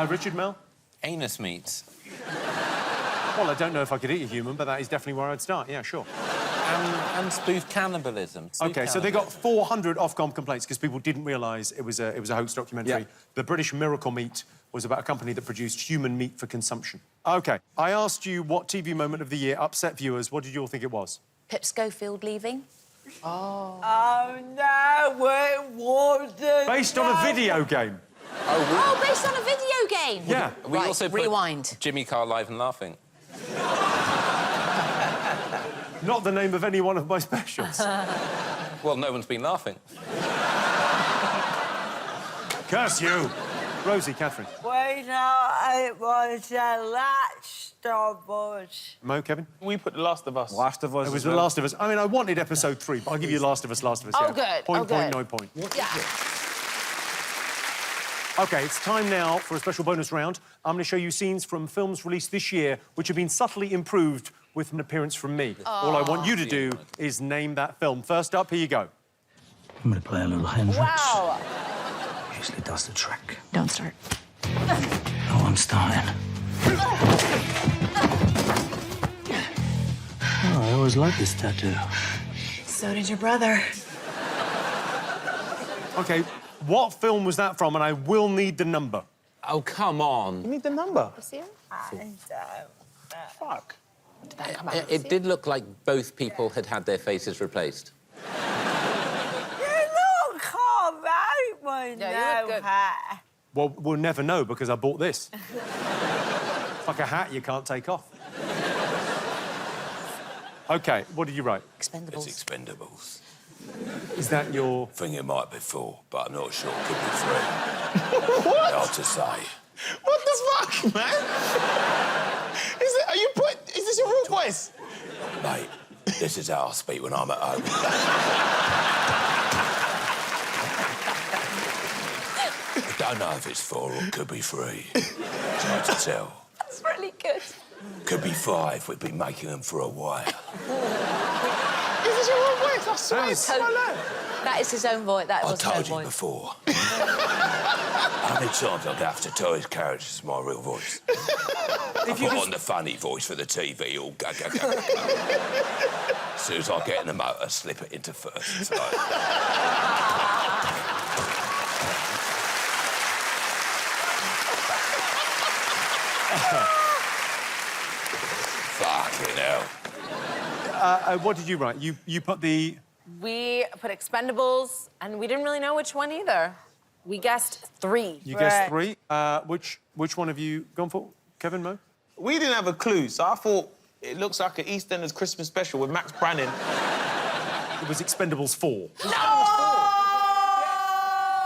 Richard Mel? Anus meat. Well, I don't know if I could eat a human, but that is definitely where I'd start. Yeah, sure. And spoof cannibalism. OK, so they got 400 Ofcom complaints because people didn't realise it was a hoax documentary. Yeah. The British Miracle Meat was about a company that produced human meat for consumption. OK, I asked you what TV moment of the year upset viewers. What did you all think it was? Pip Schofield leaving. Oh no, it wasn't. Based on a video game. Oh, based on a video game? Yeah. We Right, also put rewind. Jimmy Carr live and laughing. Not the name of any one of my specials. Well, no one's been laughing. Curse you. Rosie, Catherine. Wait, no, it was The Last of Us. Mo, Kevin? We put The Last of Us. Last of Us. It was as The well. Last of Us. I mean, I wanted episode 3, but I'll give you Last of Us, Oh, yeah. good. Point, Oh, point, good. no point. Yeah. OK, it's time now for a special bonus round. I'm going to show you scenes from films released this year which have been subtly improved with an appearance from me. All I want you to do is name that film. First up, here you go. I'm gonna play a little Hendrix. Wow. Usually does the trick. Don't start. Oh, I'm starting. Oh, I always liked this tattoo. So did your brother. OK, what film was that from? And I will need the number. Oh, come on. You need the number. Fuck. It did look like both people had their faces replaced. You look all right with Yeah, you no look good. hair. Well, we'll never know because I bought this. It's like a hat you can't take off. OK, what did you write? Expendables. It's Expendables. Is that your... Think it might be 4, but I'm not sure. Could be 3. What? Hard to say. What the fuck, man? Is this your real voice? Mate, this is how I speak when I'm at home. I don't know if it's 4 or could be 3. It's hard to tell. That's really good. Could be 5. We've been making them for a while. Is this your real voice? I swear it's my life. That is his own voice. That I was his own told you voice. before. How many times I'd have to tell his characters it's my real voice? I put on the funny voice for the TV, all go, go, go, go, go. As soon as I get in the motor, slip it into first. It's like... Fucking hell. what did you write? You put the... We put Expendables, and we didn't really know which one either. We guessed 3. You guessed 3. Which one have you gone for? Kevin, Mo? We didn't have a clue, so I thought it looks like an EastEnders Christmas special with Max Brannan. It was Expendables 4. No!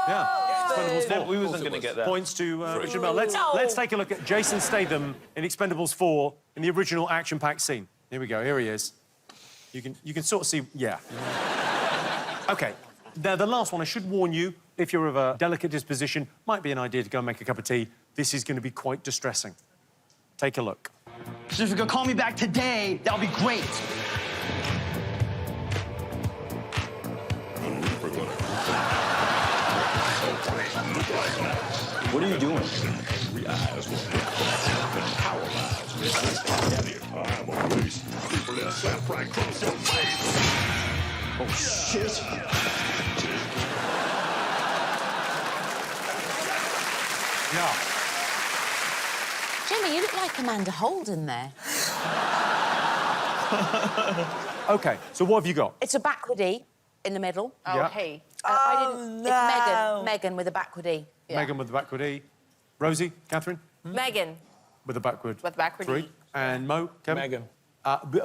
Yeah, Expendables 4. We wasn't going to get that. Points to Richard Bell. Let's take a look at Jason Statham in Expendables 4 in the original action-packed scene. Here we go. Here he is. You can sort of see... Yeah. OK. Now, the last one, I should warn you, if you're of a delicate disposition, might be an idea to go and make a cup of tea. This is going to be quite distressing. Take a look. So if you could call me back today, that would be great. What are you doing? Oh, shit. Yeah. Jimmy, you look like Amanda Holden there. OK, so what have you got? It's a backward E in the middle. Oh, Yeah. hey. I Oh, didn't... no. It's Megan with a backward E. Megan with the backward E. Rosie, Catherine? Megan. With the backward... With backward 3. E. And Mo, Kevin? Megan.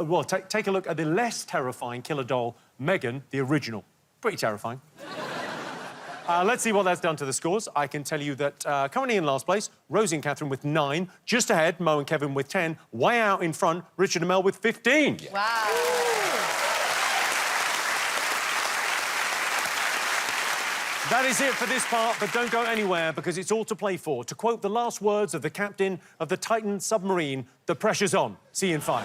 Well, take a look at the less terrifying killer doll, Megan, the original. Pretty terrifying. Let's see what that's done to the scores. I can tell you that currently in last place, Rosie and Catherine with 9. Just ahead, Mo and Kevin with 10. Way out in front, Richard and Mel with 15. Wow. That is it for this part, but don't go anywhere because it's all to play for. To quote the last words of the captain of the Titan submarine, the pressure's on. See you in 5.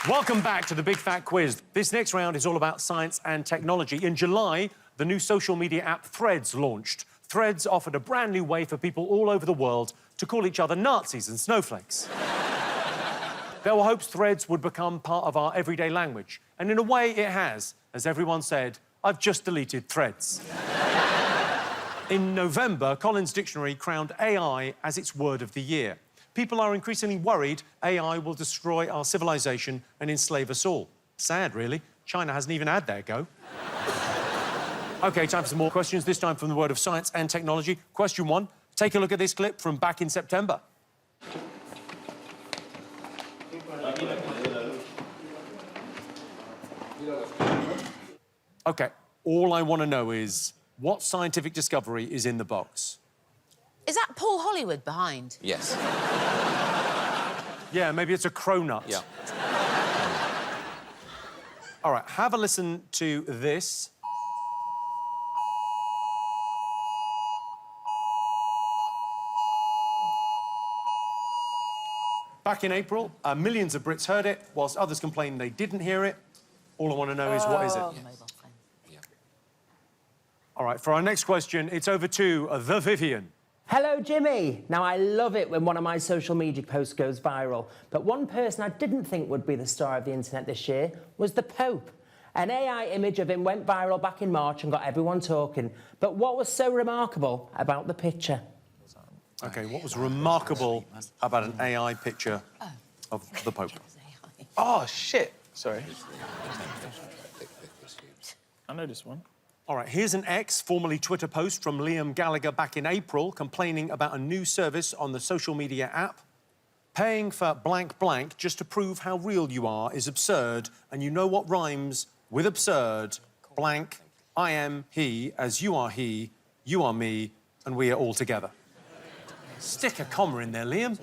Welcome back to the Big Fat Quiz. This next round is all about science and technology. In July, the new social media app Threads launched. Threads offered a brand new way for people all over the world to call each other Nazis and snowflakes. There were hopes Threads would become part of our everyday language. And in a way, it has. As everyone said, I've just deleted Threads. In November, Collins Dictionary crowned AI as its word of the year. People are increasingly worried AI will destroy our civilization and enslave us all. Sad, really. China hasn't even had their go. OK, time for some more questions, this time from the world of science and technology. Question 1. Take a look at this clip from back in September. OK, all I want to know is what scientific discovery is in the box? Is that Paul Hollywood behind? Yes. Yeah, maybe it's a cronut. Yeah. All right, have a listen to this. Back in April, millions of Brits heard it, whilst others complained they didn't hear it. All I want to know is, what is it? Yes. All right, for our next question, it's over to the Vivian. Hello, Jimmy. Now, I love it when one of my social media posts goes viral, but one person I didn't think would be the star of the internet this year was the Pope. An AI image of him went viral back in March and got everyone talking. But what was so remarkable about the picture? OK, what was remarkable about an AI picture of the Pope? Oh, shit. Sorry. I know this one. All right, here's an X, formerly Twitter post from Liam Gallagher back in April, complaining about a new service on the social media app. Paying for blank blank just to prove how real you are is absurd, and you know what rhymes with absurd? Blank, I am he, as you are he, you are me, and we are all together. Stick a comma in there, Liam.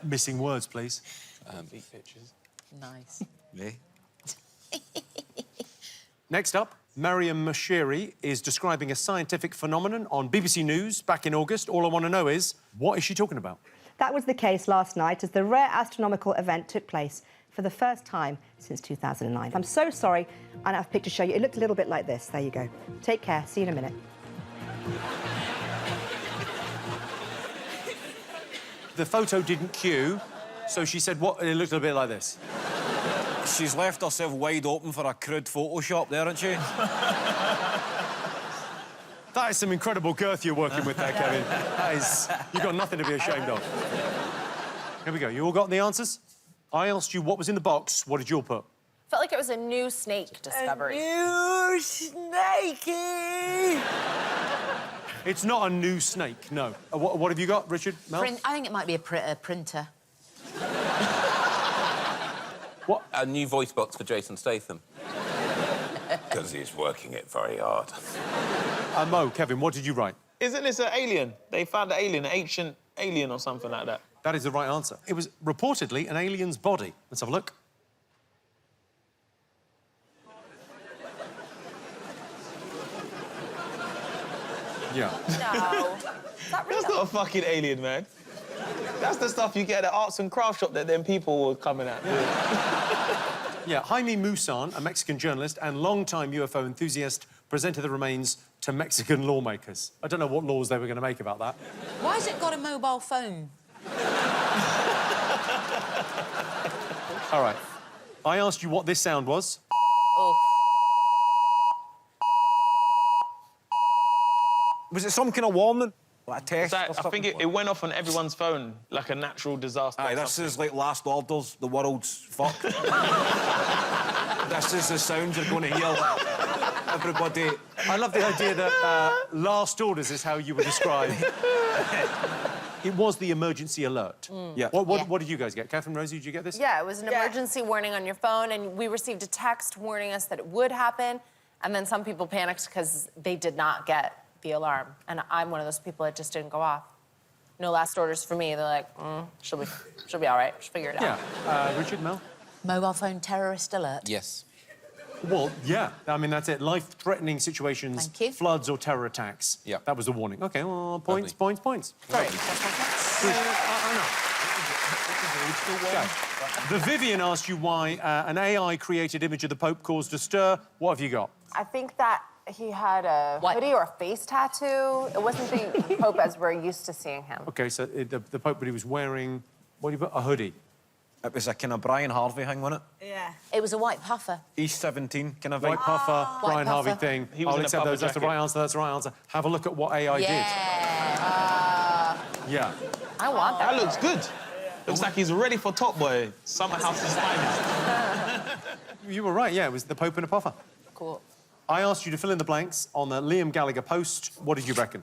Missing words, please. Nice. Me? Next up, Mariam Mashiri is describing a scientific phenomenon on BBC News back in August. All I want to know is, what is she talking about? That was the case last night as the rare astronomical event took place for the first time since 2009. I'm so sorry, I don't have a picture to show you. It looked a little bit like this. There you go. Take care. See you in a minute. The photo didn't cue, so she said, what? It looked a bit like this. She's left herself wide open for a crude Photoshop there, hasn't she? That is some incredible girth you're working with there, Kevin. That is... You've got nothing to be ashamed of. Here we go. You all got the answers? I asked you what was in the box. What did you all put? Felt like it was a new snake discovery. A new snakey! It's not a new snake, no. What have you got, Richard? Mel? I think it might be a printer. What? A new voice box for Jason Statham. Because he's working it very hard. Mo, Kevin, what did you write? Isn't this an alien? They found an alien, an ancient alien or something like that. That is the right answer. It was reportedly an alien's body. Let's have a look. Yeah. No. That's not a fucking alien, man. That's the stuff you get at the arts and crafts shop that then people were coming at. Yeah, Jaime Musan, a Mexican journalist and longtime UFO enthusiast, presented the remains to Mexican lawmakers. I don't know what laws they were going to make about that. Why has it got a mobile phone? All right. I asked you what this sound was. Oh. Was it some kind of warning? Like a test? I think it went off on everyone's phone like a natural disaster. Aye, this is like Last Orders, the world's fucked. This is the sound you're going to hear. Everybody... I love the idea that Last Orders is how you would describe... It was the emergency alert. Yeah. What did you guys get? Catherine, Rosie, did you get this? Yeah, it was an emergency warning on your phone, and we received a text warning us that it would happen, and then some people panicked because they did not get the alarm. And I'm one of those people that just didn't go off. No last orders for me. They're like, she'll be all right. She'll figure it out. Yeah. Richard, Mel? Mobile phone terrorist alert. Yes. Well, yeah. I mean, that's it. Life-threatening situations, Thank you. floods or terror attacks. Yeah. That was the warning. OK, well, points. Sorry. The Vivian asked you why an AI-created image of the Pope caused a stir. What have you got? I think that he had a hoodie or a face tattoo. It wasn't the Pope as we're used to seeing him. OK, so the Pope, but he was wearing... What do you put? A hoodie. It was a kind of Brian Harvey thing, wasn't it? Yeah. It was a white puffer. East 17, kind of White vibe. puffer, Brian White Harvey puffer. thing. He was I'll in a accept puffer those. That's the jacket. right answer. That's the right answer. Have a look at what AI did. Yeah. I want That that. looks good. Looks like he's ready for Top Boy. Summer House's finest. You were right, yeah. It was the Pope in a puffer. Cool. I asked you to fill in the blanks on the Liam Gallagher post. What did you reckon?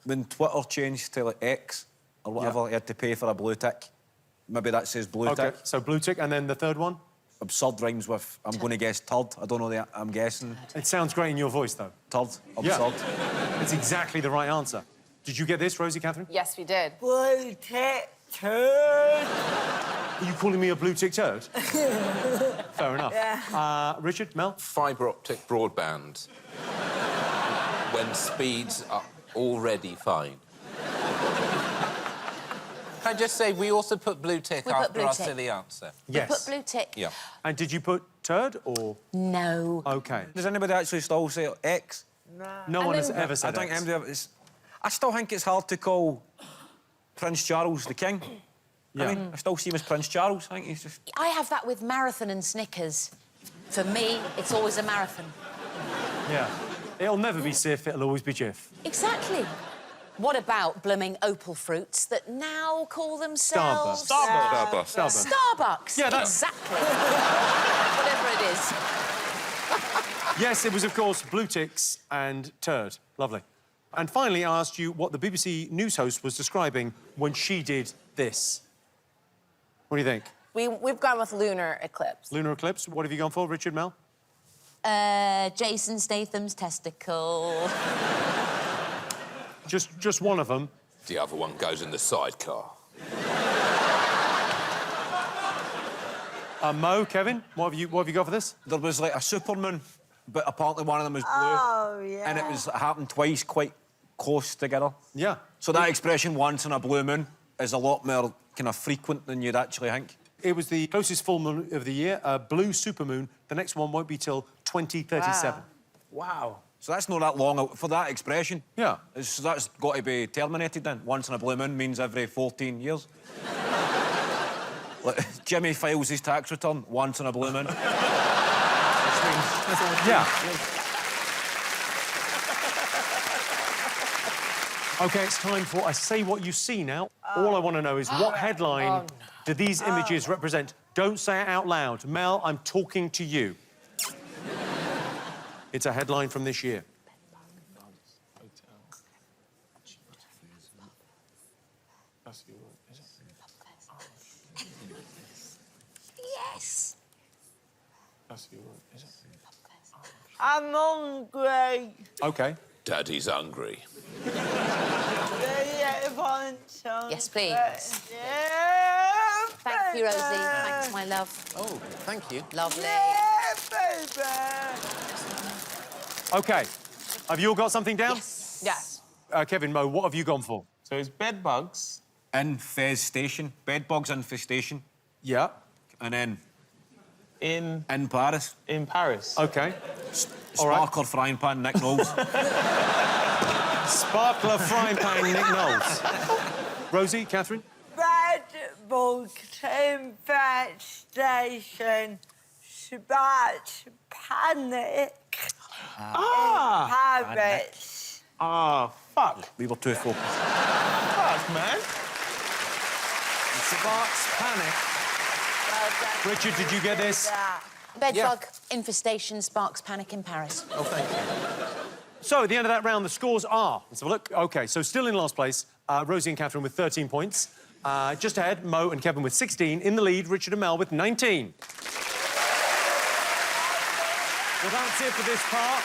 When Twitter changed to like X or whatever, you had to pay for a blue tick. Maybe that says blue Okay, tick. so blue tick, and then the third one? Absurd rhymes with, I'm going to guess turd. I don't know the, I'm guessing. It sounds great in your voice, though. Turd, absurd. Yeah. It's exactly the right answer. Did you get this, Rosie Catherine? Yes, we did. Blue tick turd. Are you calling me a blue tick turd? Fair enough. Yeah. Richard, Mel? Fibre optic broadband. When speeds are already fine. Can I just say, we also put blue tick We put after blue our tick. silly answer. Yes. We put blue tick. Yeah. And did you put turd or...? No. OK. Does anybody actually still say X? No one has ever I said think X. anybody ever... I still think it's hard to call Prince Charles the king. Yeah. I mean, I still see him as Prince Charles. I think he's just... I have that with marathon and Snickers. For me, it's always a marathon. Yeah. It'll never be Sif, it'll always be Jif. Exactly. What about blooming opal fruits that now call themselves... Starbucks. Starbucks. Yeah, that's... Exactly. Whatever it is. Yes, it was, of course, blue ticks and turd. Lovely. And finally, I asked you what the BBC News host was describing when she did this. What do you think? We've gone with lunar eclipse. Lunar eclipse. What have you gone for, Richard, Mel? Jason Statham's testicle. Just one of them. The other one goes in the sidecar. Mo, Kevin, what have you got for this? There was like a supermoon, but apparently one of them was blue. Oh, yeah. And it happened twice, quite close together. Yeah. So that expression, once in a blue moon, is a lot more kind of frequent than you'd actually think. It was the closest full moon of the year, a blue supermoon. The next one won't be till 2037. Wow. So that's not that long for that expression. Yeah. That's got to be terminated then. Once in a blue moon means every 14 years. Like, Jimmy files his tax return once in a blue moon. Yeah. OK, it's time for I Say What You See now. All I want to know is what headline do these images represent? Don't say it out loud. Mel, I'm talking to you. It's a headline from this year. Yes. I'm hungry. OK. Daddy's hungry. Yes, please. Yeah, Thank you, Rosie. Thanks, my love. Oh, thank you. Lovely. yeah, baby. OK. Have you all got something down? Yes. Kevin, Mo, what have you gone for? So it's bed bugs. Infestation. Bedbugs infestation. Yeah. And then In Paris. Paris. OK. Sparkler frying pan, Nick Knowles. Sparkler frying pan, Nick Knowles. Rosie, Catherine? Bed bug infestation. Spat panic. In Paris. Ah, fuck. We were too focused. Fuck, man. Sparks panic. Richard, did you get this? Bedbug infestation sparks panic in Paris. Oh, thank you. So, at the end of that round, the scores are... Let's have a look. OK, so still in last place, Rosie and Catherine with 13 points. Just ahead, Mo and Kevin with 16. In the lead, Richard and Mel with 19. Well, that's it for this part.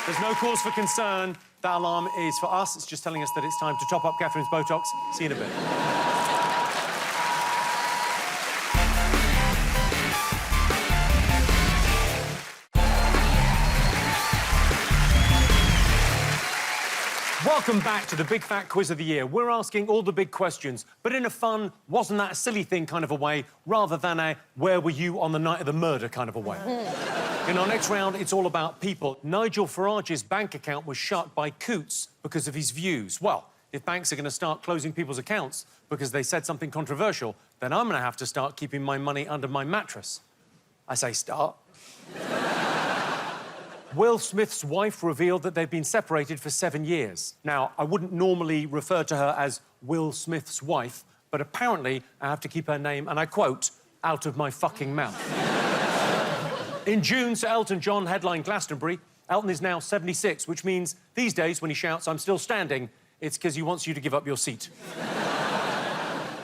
There's no cause for concern. That alarm is for us. It's just telling us that it's time to top up Catherine's Botox. See you in a bit. Welcome back to the Big Fat Quiz of the Year. We're asking all the big questions, but in a fun, wasn't that a silly thing kind of a way, rather than a where were you on the night of the murder kind of a way. In our next round, it's all about people. Nigel Farage's bank account was shut by Coots because of his views. Well, if banks are going to start closing people's accounts because they said something controversial, then I'm going to have to start keeping my money under my mattress. I say start. Will Smith's wife revealed that they've been separated for 7 years. Now, I wouldn't normally refer to her as Will Smith's wife, but apparently I have to keep her name, and I quote, out of my fucking mouth. In June, Sir Elton John headlined Glastonbury. Elton is now 76, which means these days when he shouts, I'm still standing, it's because he wants you to give up your seat.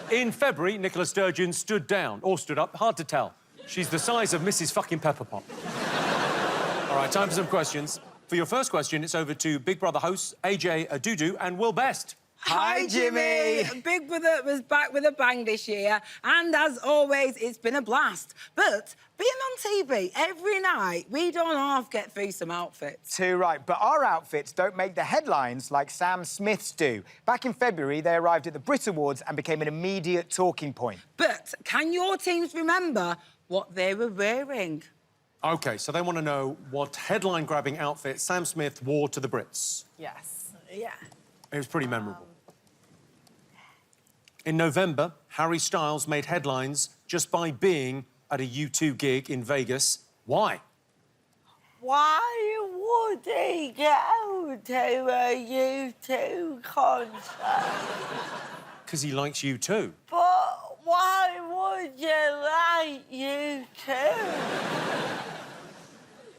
In February, Nicola Sturgeon stood down, or stood up, hard to tell. She's the size of Mrs. fucking Pepperpot. All right, time for some questions. For your first question, it's over to Big Brother hosts AJ Adudu and Will Best. Hi, Jimmy. Big Brother was back with a bang this year, and as always, it's been a blast. But being on TV every night, we don't half get through some outfits. Too right, but our outfits don't make the headlines like Sam Smith's do. Back in February, they arrived at the Brit Awards and became an immediate talking point. But can your teams remember what they were wearing? OK, so they want to know what headline-grabbing outfit Sam Smith wore to the Brits. Yes. Yeah. It was pretty memorable. In November, Harry Styles made headlines just by being at a U2 gig in Vegas. Why? Why would he go to a U2 concert? Because he likes U2. But why would you like U2?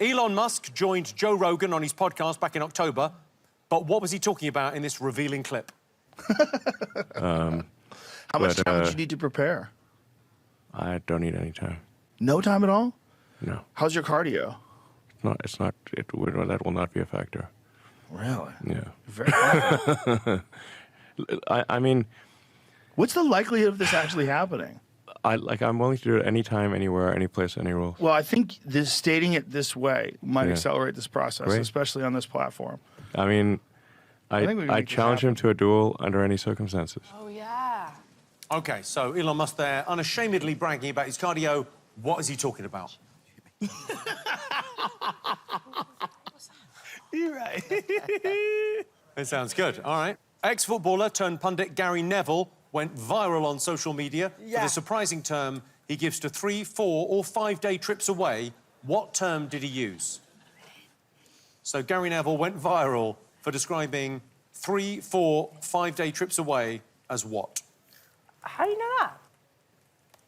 Elon Musk joined Joe Rogan on his podcast back in October, but what was he talking about in this revealing clip? How much time would you need to prepare? I don't need any time. No time at all? No. How's your cardio? That will not be a factor. Really? Yeah. Very confident. I mean... What's the likelihood of this actually happening? I'm willing to do it anytime, anywhere, any place, any rules. Well, I think stating it this way might accelerate this process, Great. especially on this platform. I mean, I think we can I make this challenge happen. him to a duel under any circumstances. Oh, yeah. OK, so Elon Musk there, unashamedly bragging about his cardio. What is he talking about? You're right. It sounds good. All right. Ex-footballer turned pundit Gary Neville went viral on social media for the surprising term he gives to 3, 4 or 5-day trips away. What term did he use? So Gary Neville went viral for describing 3, 4, 5-day trips away as what? How do you know that?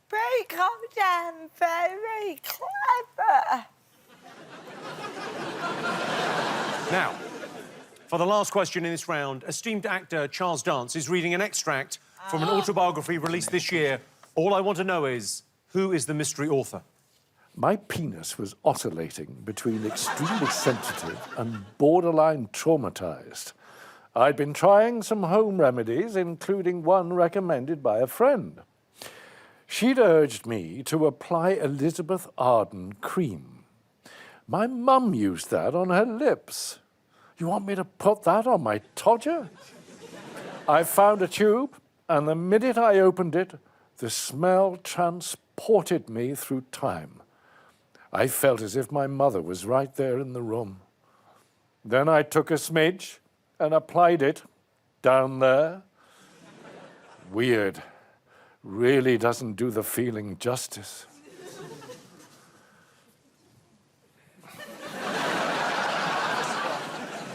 Because I'm very clever. Now, for the last question in this round, esteemed actor Charles Dance is reading an extract from an autobiography released this year. All I want to know is, who is the mystery author? My penis was oscillating between extremely sensitive and borderline traumatized. I'd been trying some home remedies, including one recommended by a friend. She'd urged me to apply Elizabeth Arden cream. My mum used that on her lips. You want me to put that on my todger? I found a tube, and the minute I opened it, the smell transported me through time. I felt as if my mother was right there in the room. Then I took a smidge and applied it down there. Weird. Really doesn't do the feeling justice.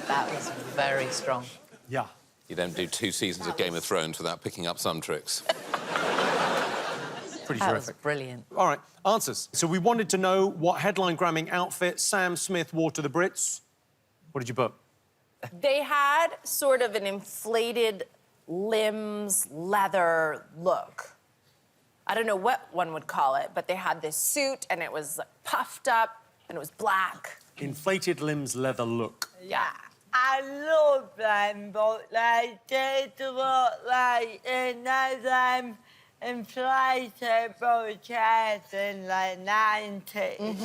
That was very strong. Yeah. You don't do 2 seasons of Game of Thrones without picking up some tricks. Pretty That was terrific. brilliant. All right, answers. So we wanted to know what headline-grabbing outfit Sam Smith wore to the Brits. What did you put? They had sort of an inflated limbs leather look. I don't know what one would call it, but they had this suit and it was puffed up and it was black. Inflated limbs leather look. Yeah. I love them, but they did look like, them inflatable chairs in the 90s.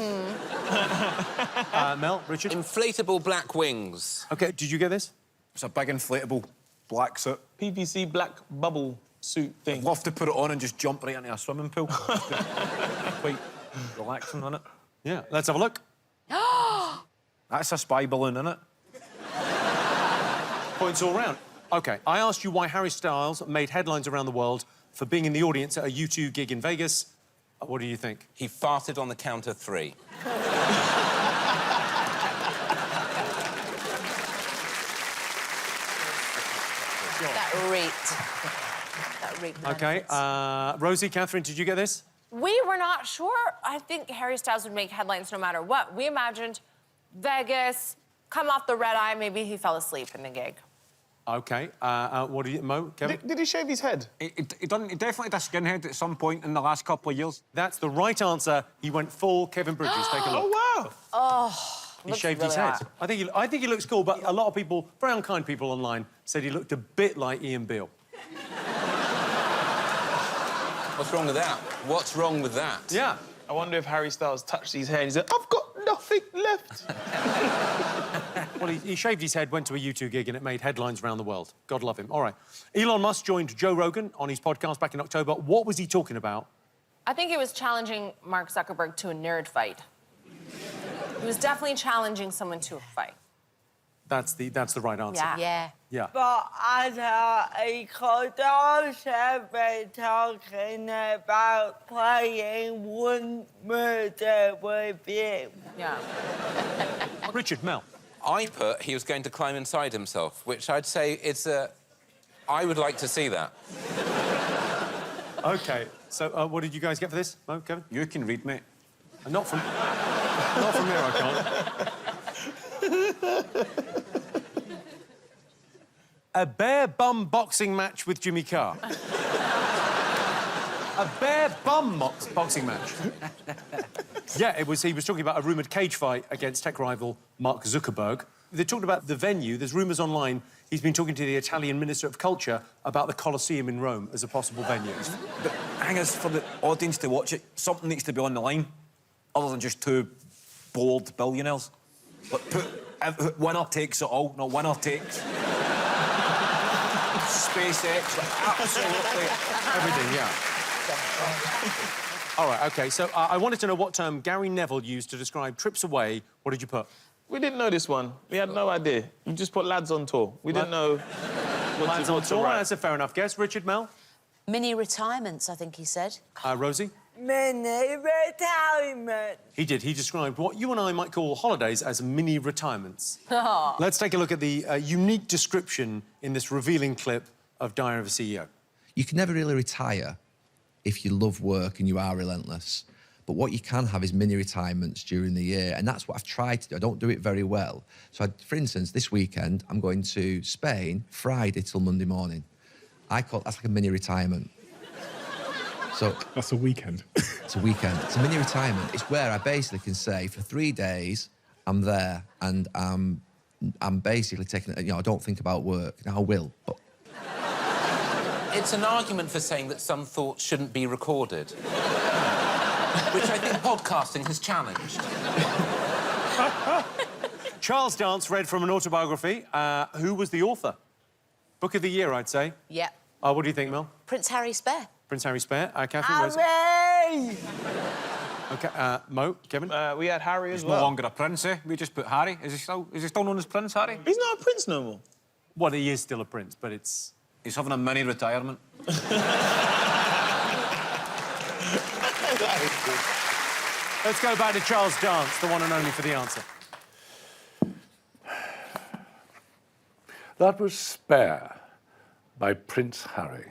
Mel, Richard? Inflatable black wings. OK, did you get this? It's a big inflatable black suit. PVC black bubble suit thing. I'd love to put it on and just jump right into a swimming pool. Quite relaxing, isn't it? Yeah, let's have a look. That's a spy balloon, isn't it? Points all round. OK, I asked you why Harry Styles made headlines around the world for being in the audience at a U2 gig in Vegas. What do you think? He farted on the count of 3. That reeked. That reeked. OK, Rosie, Catherine, did you get this? We were not sure. I think Harry Styles would make headlines no matter what. We imagined Vegas, come off the red eye, maybe he fell asleep in the gig. OK, what do you... Mo, Kevin? Did he shave his head? He definitely did a skinhead at some point in the last couple of years. That's the right answer. He went full Kevin Bridges. Take a look. Oh, wow. Oh, He shaved his head. I think he looks cool, but a lot of people, very unkind people online, said he looked a bit like Ian Beale. What's wrong with that? What's wrong with that? Yeah. I wonder if Harry Styles touched his hair and he said, I've got nothing left. Well, he shaved his head, went to a U2 gig, and it made headlines around the world. God love him. All right. Elon Musk joined Joe Rogan on his podcast back in October. What was he talking about? I think he was challenging Mark Zuckerberg to a nerd fight. He was definitely challenging someone to a fight. That's the right answer. Yeah. Yeah. But I thought he could also be talking about playing one murder with you. Yeah. Richard, Mel. I put he was going to climb inside himself, which I'd say is a... I would like to see that. OK, so what did you guys get for this? Mo, Kevin? You can read, mate. Not from... not from here, I can't. A bare bum boxing match with Jimmy Carr. A bare bum boxing match. Yeah, he was talking about a rumoured cage fight against tech rival Mark Zuckerberg. They talked about the venue. There's rumours online he's been talking to the Italian Minister of Culture about the Colosseum in Rome as a possible venue. The thing is, for the audience to watch it, something needs to be on the line, other than just two bored billionaires. Like, winner takes it all, not winner takes... SpaceX, like, absolutely everything, yeah. All right, OK, so I wanted to know what term Gary Neville used to describe trips away. What did you put? We didn't know this one. We had no idea. We just put lads on tour. We didn't know Lads on tour. That's a fair enough guess. Richard, Mel? Mini retirements, I think he said. Rosie? Mini retirement. He did. He described what you and I might call holidays as mini retirements. Let's take a look at the unique description in this revealing clip of Diary of a CEO. You can never really retire if you love work and you are relentless. But what you can have is mini retirements during the year, and that's what I've tried to do. I don't do it very well. So, for instance, this weekend, I'm going to Spain Friday till Monday morning. That's like a mini retirement. So that's a weekend. It's a weekend. It's a mini retirement. It's where I basically can say for 3 days I'm there and I'm basically taking it. I don't think about work. Now I will, but. It's an argument for saying that some thoughts shouldn't be recorded, which I think podcasting has challenged. Charles Dance read from an autobiography. Who was the author? Book of the year, I'd say. Yeah. What do you think, Mel? Prince Harry Spare. Prince Harry Spare. Catherine. Harry! OK, Mo, Kevin? We had Harry as He's well. no longer a prince, eh? We just put Harry. Is he still known as Prince Harry? He's not a prince no more. Well, he is still a prince, but it's... He's having a mini retirement. Let's go back to Charles Dance, the one and only, for the answer. That was Spare by Prince Harry.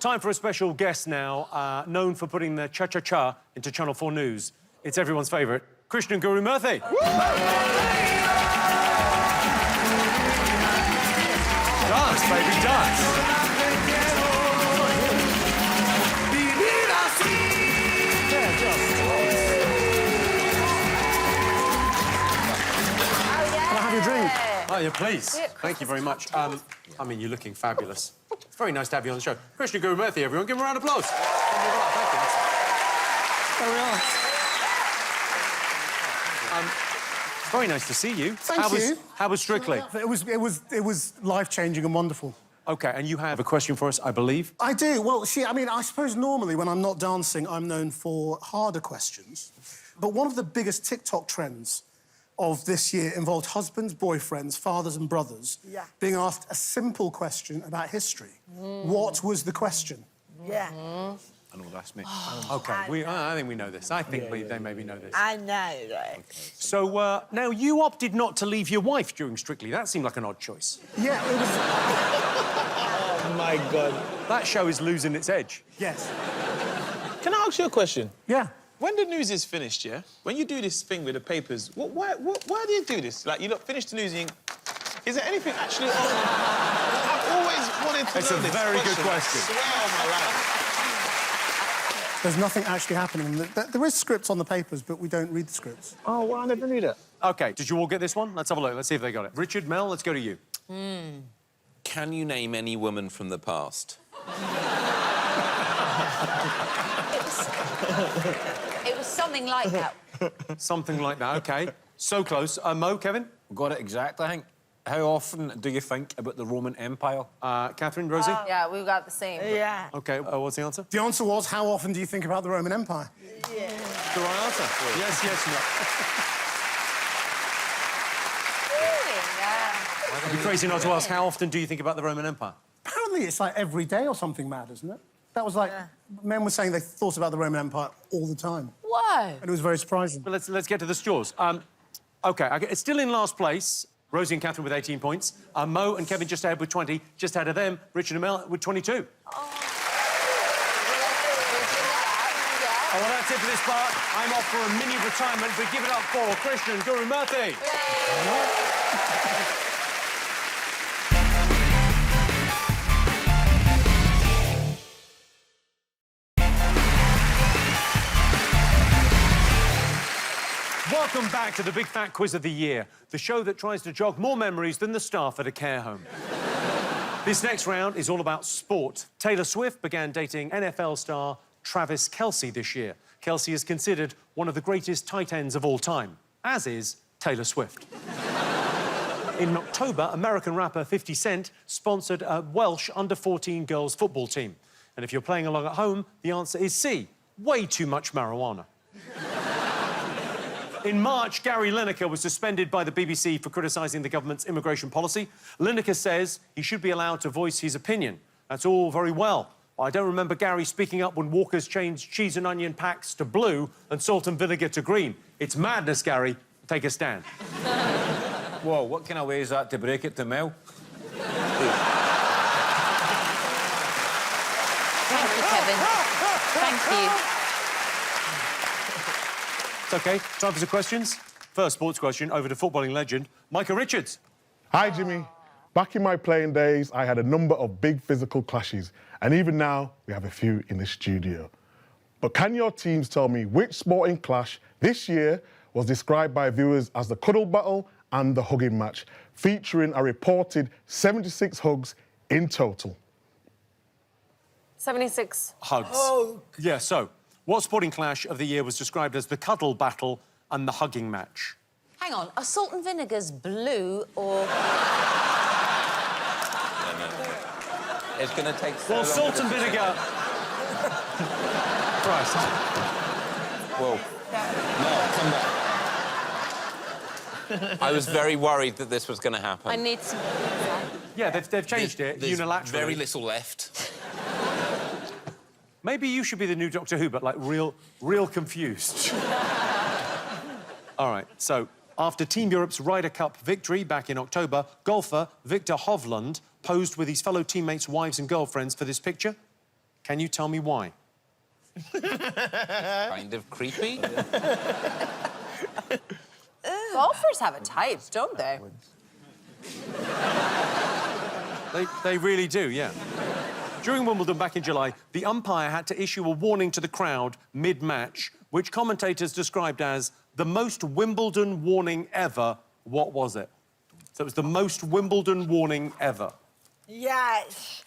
Time for a special guest now, known for putting the cha-cha-cha into Channel 4 News. It's everyone's favourite, Krishnan Guru Murthy. Dance, baby, dance. Can I have your drink? Oh, yeah, please. Thank you very much. I mean, you're looking fabulous. It's very nice to have you on the show. Krishnan Guru Murthy, everyone. Give him a round of applause. Thank you. Very nice. Very nice to see you. Thank you. How was Strictly? It was life-changing and wonderful. OK, and you have a question for us, I believe? I do. Well, I suppose normally when I'm not dancing, I'm known for harder questions. But one of the biggest TikTok trends of this year involved husbands, boyfriends, fathers and brothers being asked a simple question about history. What was the question? Yeah. I know that's me. OK, I think we know this. I think they maybe know this. I know, right? So, now, you opted not to leave your wife during Strictly. That seemed like an odd choice. Yeah, it was... Oh, my God. That show is losing its edge. Yes. Can I ask you a question? Yeah. When the news is finished, when you do this thing with the papers, why do you do this? Like, you look, finish the news and is there anything actually on... I've always wanted to know this. It's a very good question. I swear on my life. There's nothing actually happening. There is scripts on the papers, but we don't read the scripts. Oh, well, I never knew that. OK, did you all get this one? Let's have a look. Let's see if they got it. Richard, Mel, let's go to you. Can you name any woman from the past? It was something like that. Something like that, OK. So close. Mo, Kevin? Got it exact, I think. How often do you think about the Roman Empire? Catherine, Rosie? Yeah, we've got the same. Yeah. OK, what's the answer? The answer was, how often do you think about the Roman Empire? Yeah. The right answer. Yes, yes, no. Really? Yeah. It'd be crazy not to ask, how often do you think about the Roman Empire? Apparently it's like every day or something mad, isn't it? That was like... Men were saying they thought about the Roman Empire all the time. Whoa. And it was very surprising. But let's get to the straws. OK, it's still in last place. Rosie and Catherine with 18 points. Mo and Kevin just ahead with 20. Just ahead of them, Richard and Mel with 22. Oh, well, that's it for this part. I'm off for a mini retirement, but give it up for Krishnan Gurumurthy. Welcome back to the Big Fat Quiz of the Year, the show that tries to jog more memories than the staff at a care home. This next round is all about sport. Taylor Swift began dating NFL star Travis Kelce this year. Kelce is considered one of the greatest tight ends of all time, as is Taylor Swift. In October, American rapper 50 Cent sponsored a Welsh under-14 girls football team. And if you're playing along at home, the answer is C, way too much marijuana. In March, Gary Lineker was suspended by the BBC for criticising the government's immigration policy. Lineker says he should be allowed to voice his opinion. That's all very well. I don't remember Gary speaking up when Walkers changed cheese and onion packs to blue and salt and vinegar to green. It's madness, Gary. Take a stand. Whoa, what kind of way is that to break it to Mel? Thank you, Kevin. Thank you. It's OK. Time for some questions. First sports question over to footballing legend Micah Richards. Hi, Jimmy. Back in my playing days, I had a number of big physical clashes, and even now, we have a few in the studio. But can your teams tell me which sporting clash this year was described by viewers as the cuddle battle and the hugging match, featuring a reported 76 hugs in total? 76. Hugs. Oh. Yeah, so, what sporting clash of the year was described as the cuddle battle and the hugging match? Hang on, are salt and vinegars blue or... It's going to take so well, long salt to and vinegar... Christ. Whoa. No, come back. I was very worried that this was going to happen. I need some... Yeah, they've changed it There's unilaterally. very little left. Maybe you should be the new Doctor Who, but, like, real confused. All right, so, after Team Europe's Ryder Cup victory back in October, golfer Victor Hovland posed with his fellow teammates' wives and girlfriends for this picture. Can you tell me why? Kind of creepy. Golfers have a type, don't they? They really do, yeah. During Wimbledon back in July, the umpire had to issue a warning to the crowd mid-match, which commentators described as the most Wimbledon warning ever. What was it? So it was the most Wimbledon warning ever. Yes.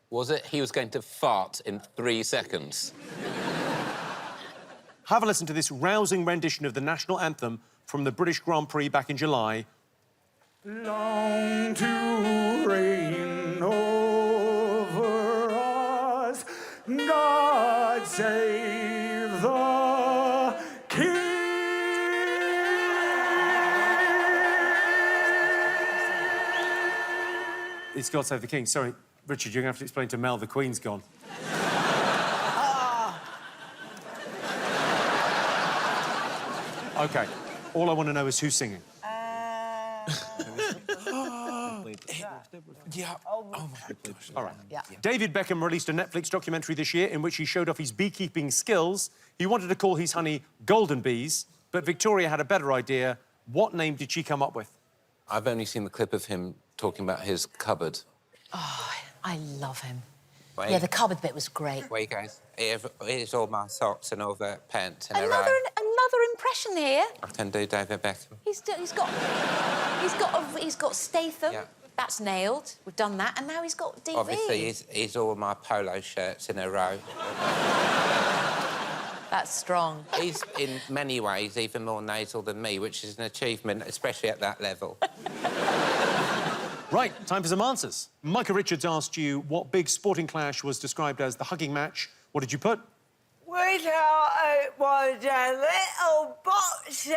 Was it he was going to fart in 3 seconds? Have a listen to this rousing rendition of the national anthem from the British Grand Prix back in July. Long to reign, oh God save the king. It's God Save the King. Sorry, Richard, you're going to have to explain to Mel the Queen's gone. OK. All I want to know is who's singing. Yeah. Oh my gosh. All right. Yeah. David Beckham released a Netflix documentary this year in which he showed off his beekeeping skills. He wanted to call his honey Golden Bees, but Victoria had a better idea. What name did she come up with? I've only seen the clip of him talking about his cupboard. Oh, I love him. Wait. Yeah, the cupboard bit was great. Where you guys? Here's all my socks and all the pants in a row. Another impression here. I can do David Beckham. He's got Statham. Yeah. That's nailed. We've done that, and now he's got DV. Obviously, he's all my polo shirts in a row. That's strong. He's, in many ways, even more nasal than me, which is an achievement, especially at that level. Right, time for some answers. Micah Richards asked you what big sporting clash was described as the hugging match. What did you put? We thought it was a little boxy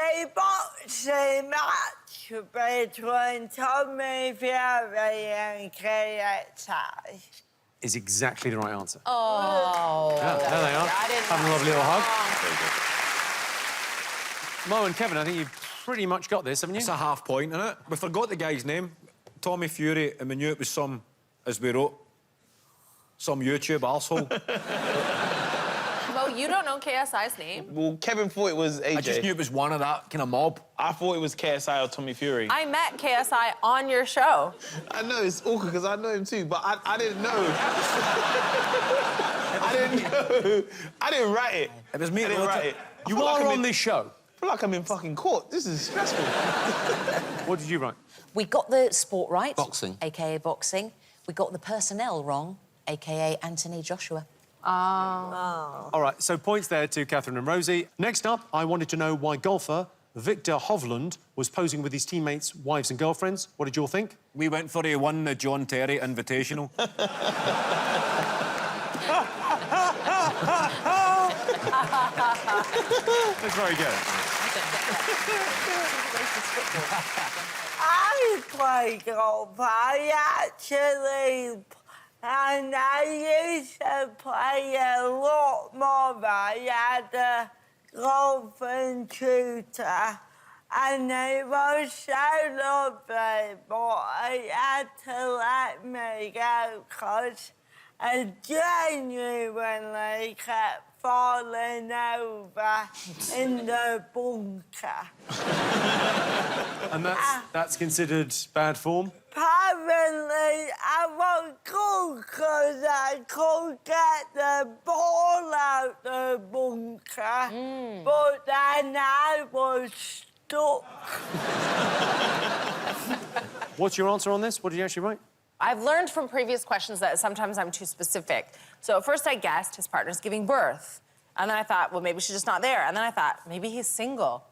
match between Tommy Fury and KSI. Is exactly the right answer. Oh. Yeah, there they are. Having a lovely little hug. Mo and Kevin, I think you've pretty much got this, haven't you? It's a half point, isn't it? We forgot the guy's name. Tommy Fury, and we knew it was some, as we wrote, some YouTube arsehole. Well, you don't know KSI's name. Well, Kevin thought it was AJ. I just knew it was one of that kind of mob. I thought it was KSI or Tommy Fury. I met KSI on your show. I know, it's awkward because I know him too, but I didn't know. I didn't write it. It was me. I didn't write it. You are on this show. I feel like I'm in fucking court. This is stressful. What did you write? We got the sport right. Boxing. A.k.a. boxing. We got the personnel wrong, a.k.a. Anthony Joshua. All right, so points there to Catherine and Rosie. Next up, I wanted to know why golfer Victor Hovland was posing with his teammates' wives and girlfriends. What did you all think? We went for he won the John Terry Invitational. That's very good. I play golf. I actually... And I used to play a lot more. I had a golfing tutor, and it was so lovely, but he had to let me go because I genuinely kept falling over in the bunker. And that's considered bad form? Apparently, I was good because I could get the ball out the bunker, but then I was stuck. What's your answer on this? What did you actually write? I've learned from previous questions that sometimes I'm too specific. So at first I guessed his partner's giving birth. And then I thought, well, maybe she's just not there. And then I thought, maybe he's single.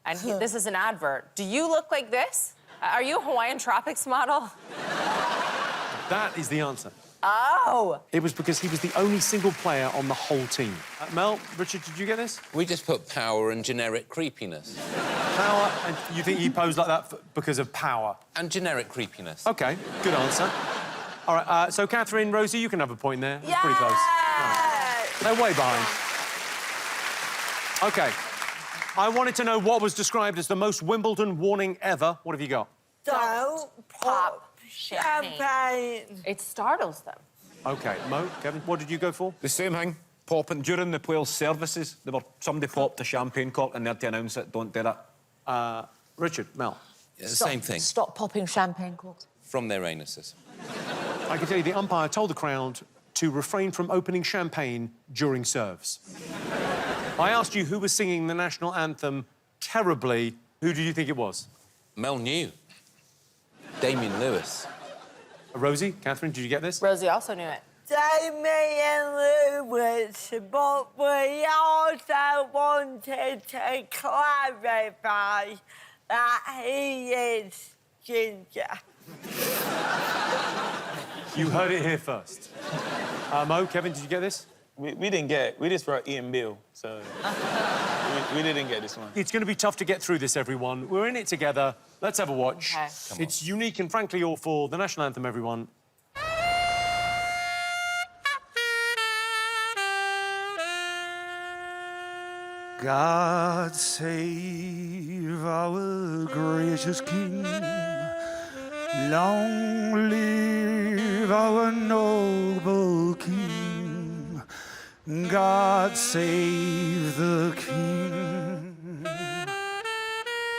And this is an advert. Do you look like this? Are you a Hawaiian Tropics model? That is the answer. Oh. It was because he was the only single player on the whole team. Mel, Richard, did you get this? We just put power and generic creepiness. Power, and you think he posed like that because of power? And generic creepiness. OK, good answer. All right, so Catherine, Rosie, you can have a point there. It's pretty close. Right. They're way behind. OK. I wanted to know what was described as the most Wimbledon warning ever. What have you got? Don't pop champagne. It startles them. OK, Mo, Kevin, what did you go for? The same thing. Popping during the players' services. Somebody popped a champagne cork and they had to announce it. Don't do that. Richard, Mel. Yeah, the same thing. Stop popping champagne corks. From their anuses. I can tell you the umpire told the crowd to refrain from opening champagne during serves. I asked you who was singing the national anthem terribly. Who did you think it was? Mel knew. Damien Lewis. Rosie, Catherine, did you get this? Rosie also knew it. Damien Lewis, but we also wanted to clarify that he is ginger. You heard it here first. Mo, Kevin, did you get this? We didn't get it. We just wrote Ian Beale, so we didn't get this one. It's going to be tough to get through this, everyone. We're in it together. Let's have a watch. Okay. It's unique and frankly awful. The national anthem, everyone. God save our gracious King. Long live our noble King. God save the King.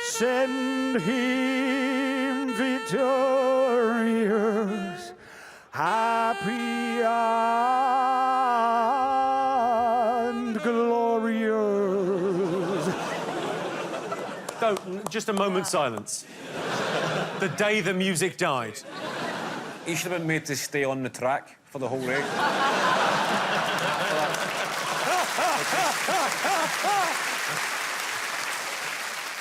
Send him victorious, happy and glorious. Don't, just a moment's silence. The day the music died. He should have been made to stay on the track for the whole race.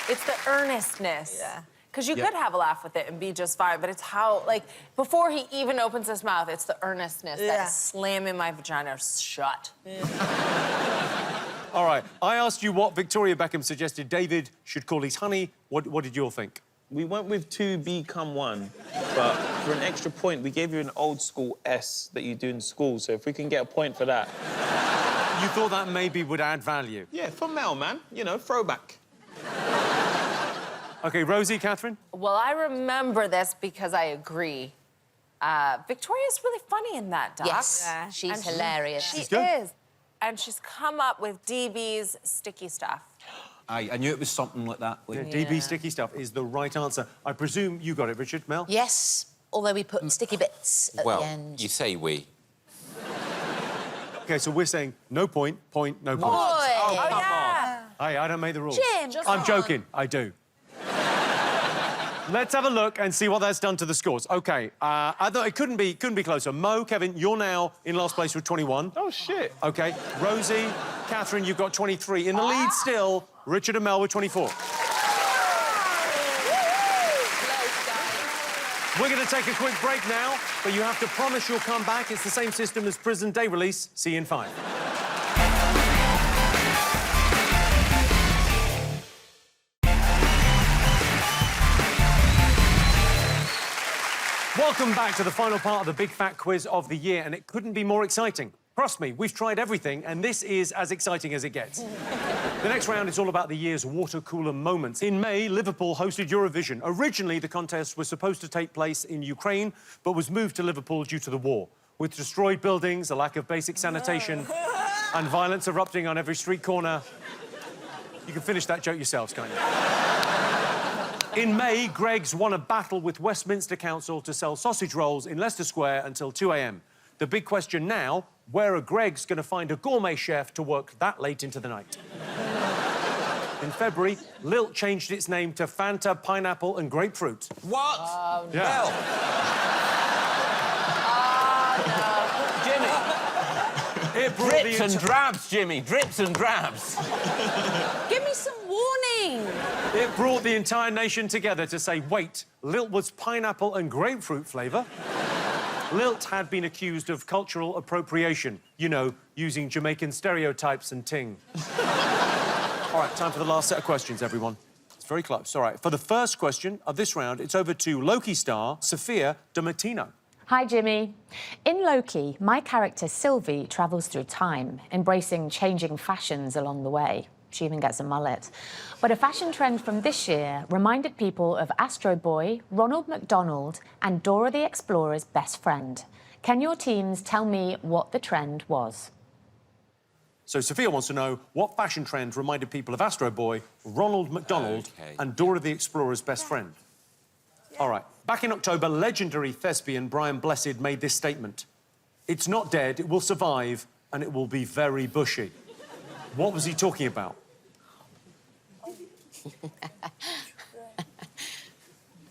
It's the earnestness. Yeah. Because you Yeah. could have a laugh with it and be just fine, but it's how, like, before he even opens his mouth, it's the earnestness that's slamming my vagina shut. All right, I asked you what Victoria Beckham suggested David should call his honey. What did you all think? We went with 2 become 1, but for an extra point, we gave you an old school S that you do in school, so if we can get a point for that. You thought that maybe would add value? Yeah, for Mel, man. You know, throwback. OK, Rosie, Catherine? Well, I remember this because I agree. Victoria's really funny in that, Doc. Yes, yeah. She's And hilarious. She She's good. is. And she's come up with DB's sticky stuff. Aye, I knew it was something like that. Yeah, DB sticky stuff is the right answer. I presume you got it, Richard. Mel? Yes, although we put sticky bits at Well, the end. you say we. OK, so we're saying no point, point, no point. Oh, come on. Hey, I don't make the rules. Jim, just I'm on. joking. I do. Let's have a look and see what that's done to the scores. OK, I thought it couldn't be closer. Mo, Kevin, you're now in last place with 21. Oh, shit. OK, Rosie, Catherine, you've got 23. In the lead still, Richard and Mel with 24. We're going to take a quick break now, but you have to promise you'll come back. It's the same system as Prison Day Release. See you in 5. Welcome back to the final part of the Big Fat Quiz of the year, and it couldn't be more exciting. Trust me, we've tried everything, and this is as exciting as it gets. The next round is all about the year's water cooler moments. In May, Liverpool hosted Eurovision. Originally, the contest was supposed to take place in Ukraine, but was moved to Liverpool due to the war. With destroyed buildings, a lack of basic sanitation, and violence erupting on every street corner. You can finish that joke yourselves, can't you? In May, Greggs won a battle with Westminster Council to sell sausage rolls in Leicester Square until 2 a.m. The big question now, where are Greggs going to find a gourmet chef to work that late into the night? In February, Lilt changed its name to Fanta, Pineapple and Grapefruit. What? Oh, Yeah. Mel. Drips and drabs, Jimmy. Drips and drabs. Give me some warning. It brought the entire nation together to say, wait, Lilt was pineapple and grapefruit flavour? Lilt had been accused of cultural appropriation. You know, using Jamaican stereotypes and ting. All right, time for the last set of questions, everyone. It's very close. All right, for the first question of this round, it's over to Loki star Sophia Di Martino. Hi, Jimmy. In Loki, my character Sylvie travels through time, embracing changing fashions along the way. She even gets a mullet. But a fashion trend from this year reminded people of Astro Boy, Ronald McDonald, and Dora the Explorer's best friend. Can your teams tell me what the trend was? So Sophia wants to know what fashion trend reminded people of Astro Boy, Ronald McDonald, and Dora the Explorer's best friend. All right. Back in October, legendary thespian Brian Blessed made this statement. It's not dead, it will survive, and it will be very bushy. What was he talking about?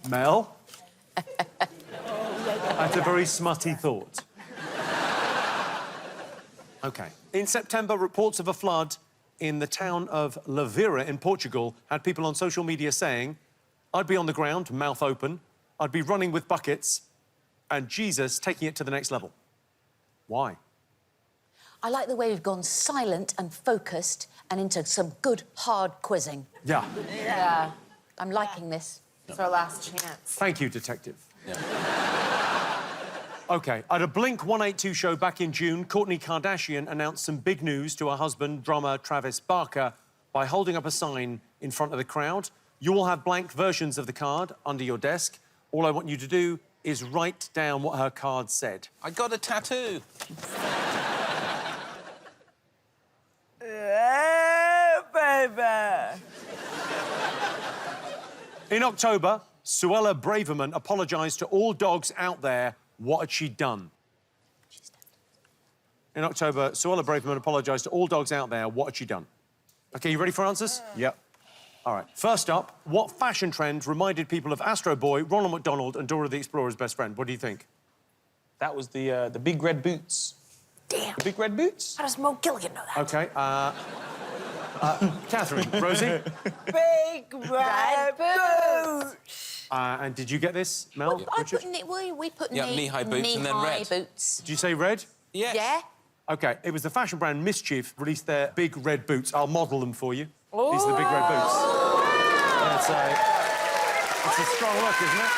Mel? That's a very smutty thought. OK. In September, reports of a flood in the town of Lavira in Portugal had people on social media saying, I'd be on the ground, mouth open, I'd be running with buckets, and Jesus taking it to the next level. Why? I like the way we've gone silent and focused and into some good, hard quizzing. Yeah. Yeah. I'm liking this. It's our last chance. Thank you, Detective. OK, at a Blink 182 show back in June, Kourtney Kardashian announced some big news to her husband, drummer Travis Barker, by holding up a sign in front of the crowd. You all have blank versions of the card under your desk. All I want you to do is write down what her card said. I got a tattoo. Yeah, baby. In October, Suella Braverman apologised to all dogs out there. What had she done? In October, Suella Braverman apologised to all dogs out there. What had she done? OK, you ready for answers? Yep. All right. First up, what fashion trend reminded people of Astro Boy, Ronald McDonald and Dora the Explorer's best friend? What do you think? That was the big red boots. Damn. The big red boots? How does Mo Gilligan know that? OK, Catherine, Rosie? Big red boots. And did you get this, Mel? I put we put knee-high boots and then red. boots. Did you say red? Yes. Yeah. OK, it was the fashion brand Mischief released their big red boots. I'll model them for you. These are the big red boots. It's a strong look, isn't it?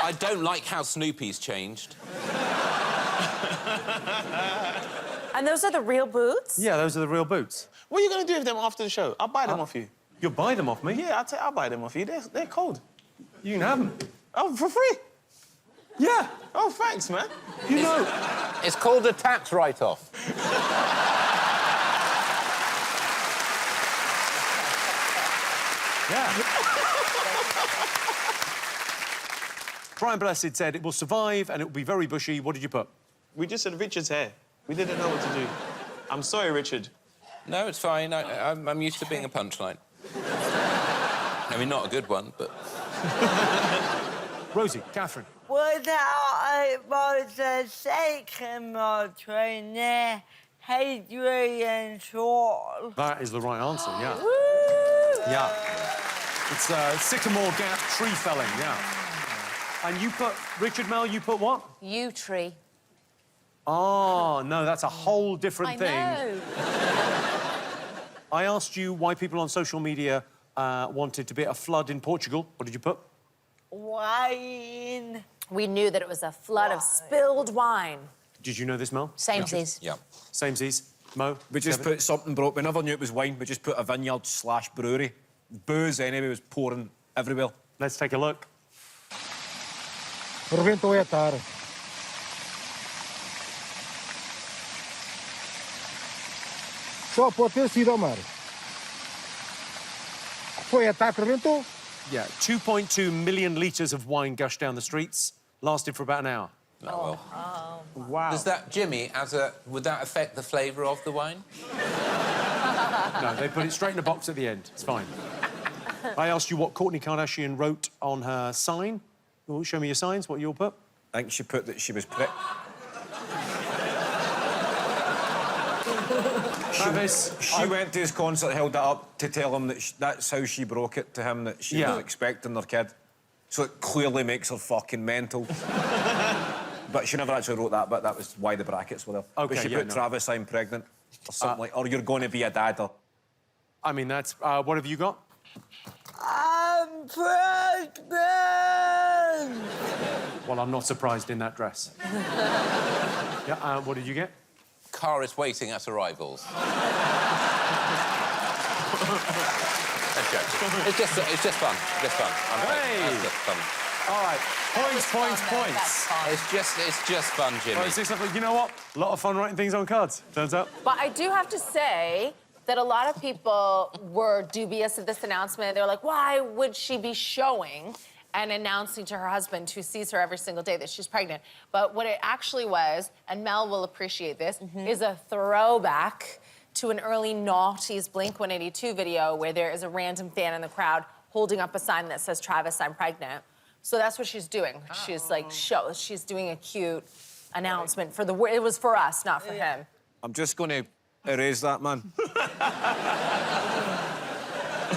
I don't like how Snoopy's changed. And those are the real boots? Yeah, those are the real boots. What are you going to do with them after the show? I'll buy them off you. You'll buy them off me? Yeah, I'll buy them off you. They're cold. You can have them. Oh, for free? Yeah. Oh, thanks, man. You know... It's called a tax write-off. Yeah. Brian Blessed said it will survive and it will be very bushy. What did you put? We just said Richard's hair. We didn't know what to do. I'm sorry, Richard. No, it's fine. I'm used to being a punchline. I mean, not a good one, but... Rosie, Catherine. Without it was a second between Hadrian Shaw. That is the right answer, yeah. Yeah. It's Sycamore Gap tree felling, yeah. And you put... Richard, Mel, you put what? Yew tree. Oh, no, that's a whole different thing. I know. I asked you why people on social media wanted to be at a flood in Portugal. What did you put? Wine. We knew that it was a flood of spilled wine. Did you know this, Mel? Samesies. Yeah. Samesies. Mo? We just put something broke. We never knew it was wine. We just put a vineyard/brewery. Booze, anyway, was pouring everywhere. Let's take a look. Rebento é tarde. Só pode ter sido ao mar. Foi a tarde, rebentou. Yeah, 2.2 million litres of wine gushed down the streets. Lasted for about an hour. Oh, well. Wow. Does that, Jimmy, would that affect the flavour of the wine? No, they put it straight in a box at the end. It's fine. I asked you what Kourtney Kardashian wrote on her sign. Oh, show me your signs. What you all put? I think she put that she was Travis, she went to his concert, held it up to tell him that that's how she broke it to him, that she was expecting her kid. So it clearly makes her fucking mental. But she never actually wrote that, but that was why the brackets were there. OK, but she put, Travis, I'm pregnant, or something like, or you're going to be a dad, or... I mean, that's... what have you got? I'm pregnant! Well, I'm not surprised in that dress. Yeah, what did you get? Car is waiting at arrivals. It's just fun. Just fun. Hey! It's just fun. All right. Points. It's just fun, Jimmy. Well, you know what? A lot of fun writing things on cards, turns out. But I do have to say that a lot of people were dubious of this announcement. They were like, why would she be showing and announcing to her husband, who sees her every single day, that she's pregnant? But what it actually was, and Mel will appreciate this, is a throwback to an early noughties Blink-182 video where there is a random fan in the crowd holding up a sign that says, Travis, I'm pregnant. So that's what she's doing. She's like, she's doing a cute announcement for the... It was for us, not for him. I'm just going to erase that, man.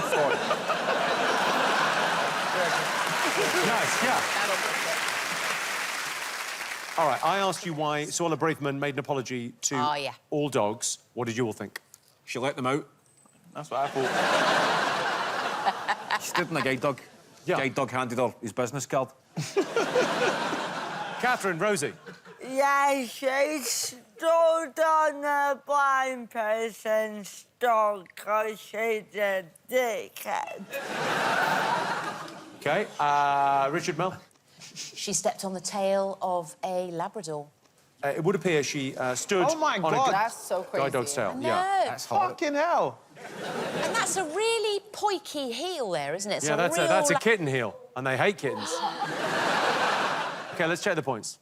Sorry. Nice, yeah. All right, I asked you why Suella Braverman made an apology to Oh, yeah. all dogs. What did you all think? She let them out. That's what I thought. She stood in the guide dog. Yeah. Guide dog handed her his business card. Catherine, Rosie. Yeah, she stood on a blind person's dog because she's a dickhead. OK, Richard Mel. She stepped on the tail of a Labrador. It would appear she stood Oh, my on God. a That's so crazy. guide dog's tail. I Yeah, know. that's hard. Fucking hell. And that's a really poiky heel there, isn't it? It's Yeah, a that's real... a kitten heel, and they hate kittens. OK, let's check the points.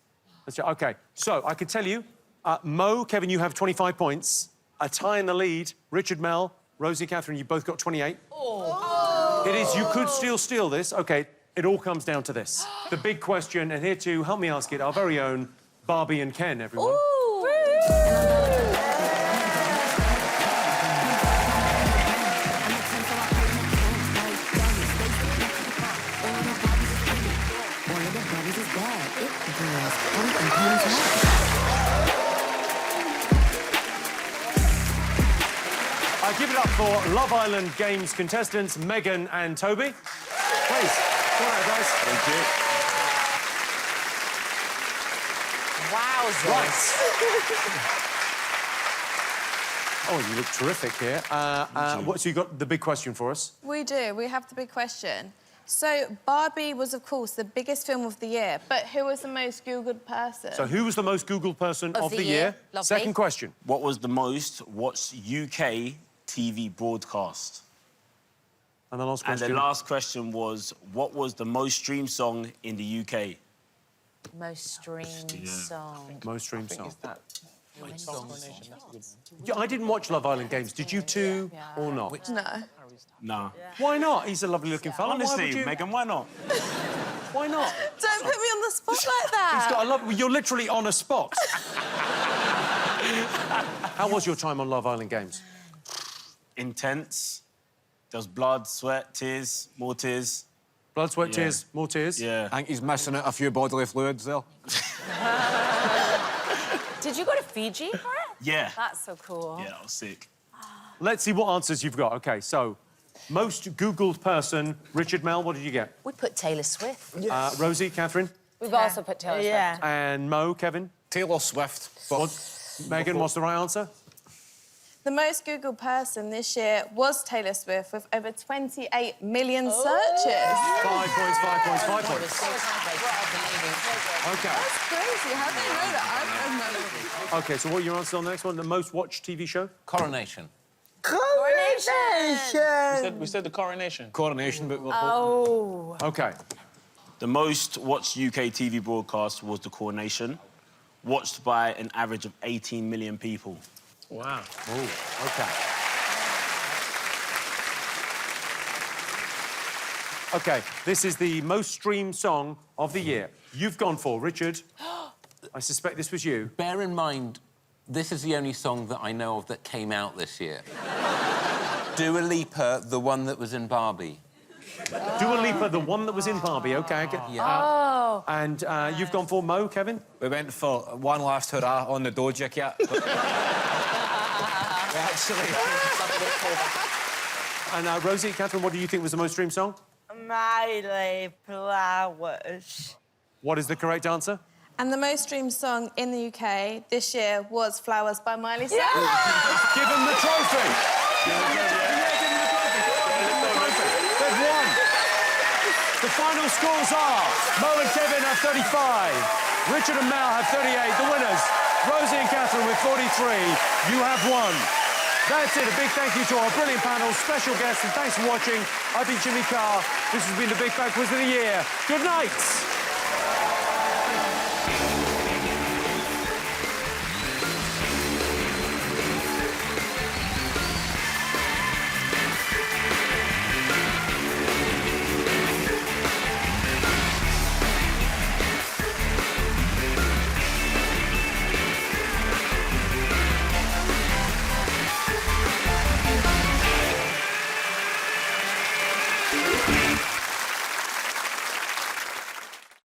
Let's check. OK, so I can tell you, Mo, Kevin, you have 25 points. A tie in the lead. Richard, Mel, Rosie, Catherine, you both got 28. Oh. It is, you could still steal this. OK, it all comes down to this. The big question, and here to help me ask it, our very own Barbie and Ken, everyone. Ooh. I give it up for Love Island Games contestants, Megan and Toby. Please, come on, guys. Thank you. Wowzers. Right. Oh, you look terrific here. So you got the big question for us? We do. We have the big question. So, Barbie was, of course, the biggest film of the year, but who was the most Googled person? So who was the most Googled person of the year? Lovely. Second question. What was the most watched UK TV broadcast? And the last And question. the last question was, what was the most streamed song in the UK? Most streamed song. Most streamed song. Yeah, I didn't watch Love Island Games. Did you two or not? No. No. Why not? He's a lovely-looking fella. Honestly, why would you... Megan, why not? Why not? Don't put me on the spot like that. He's got a love... You're literally on a spot. How was your time on Love Island Games? Intense. There was blood, sweat, tears, more tears. Blood, sweat, Yeah. tears, more tears? Yeah. I think he's missing out a few bodily fluids there. Did you go to Fiji for it? Yeah. That's so cool. Yeah, I was sick. Let's see what answers you've got. OK, so, most Googled person, Richard, Mel, what did you get? We put Taylor Swift. Rosie, Catherine? We've also put Taylor Swift. And Mo, Kevin? Taylor Swift. But Megan, what's the right answer? The most Googled person this year was Taylor Swift, with over 28 million searches. 5 points, 5 points, 5 points. OK. That's crazy. How do they know that? I don't know. OK, so what are your answers on the next one? The most watched TV show? Coronation. Coronation! We said the coronation. Coronation, but we'll... Oh. OK. The most watched UK TV broadcast was The Coronation, watched by an average of 18 million people. Wow. Oh, OK. OK, this is the most streamed song of the year. You've gone for, Richard. I suspect this was you. Bear in mind, this is the only song that I know of that came out this year. Dua Lipa, the one that was in Barbie. Dua Lipa, the one that was in Barbie, OK. I get- Oh. And you've gone for Mo, Kevin? We went for one last hurrah on the Doja Cat. But... Actually... And Rosie, Catherine, what do you think was the most streamed song? Miley Flowers. What is the correct answer? And the most streamed song in the UK this year was Flowers by Miley Cyrus. Give him the trophy! They've won! The final scores are Mo and Kevin have 35, Richard and Mel have 38. The winners, Rosie and Catherine with 43. You have won. That's it. A big thank you to our brilliant panel, special guests, and thanks for watching. I've been Jimmy Carr. This has been the Big Fat Quiz of the Year. Good night.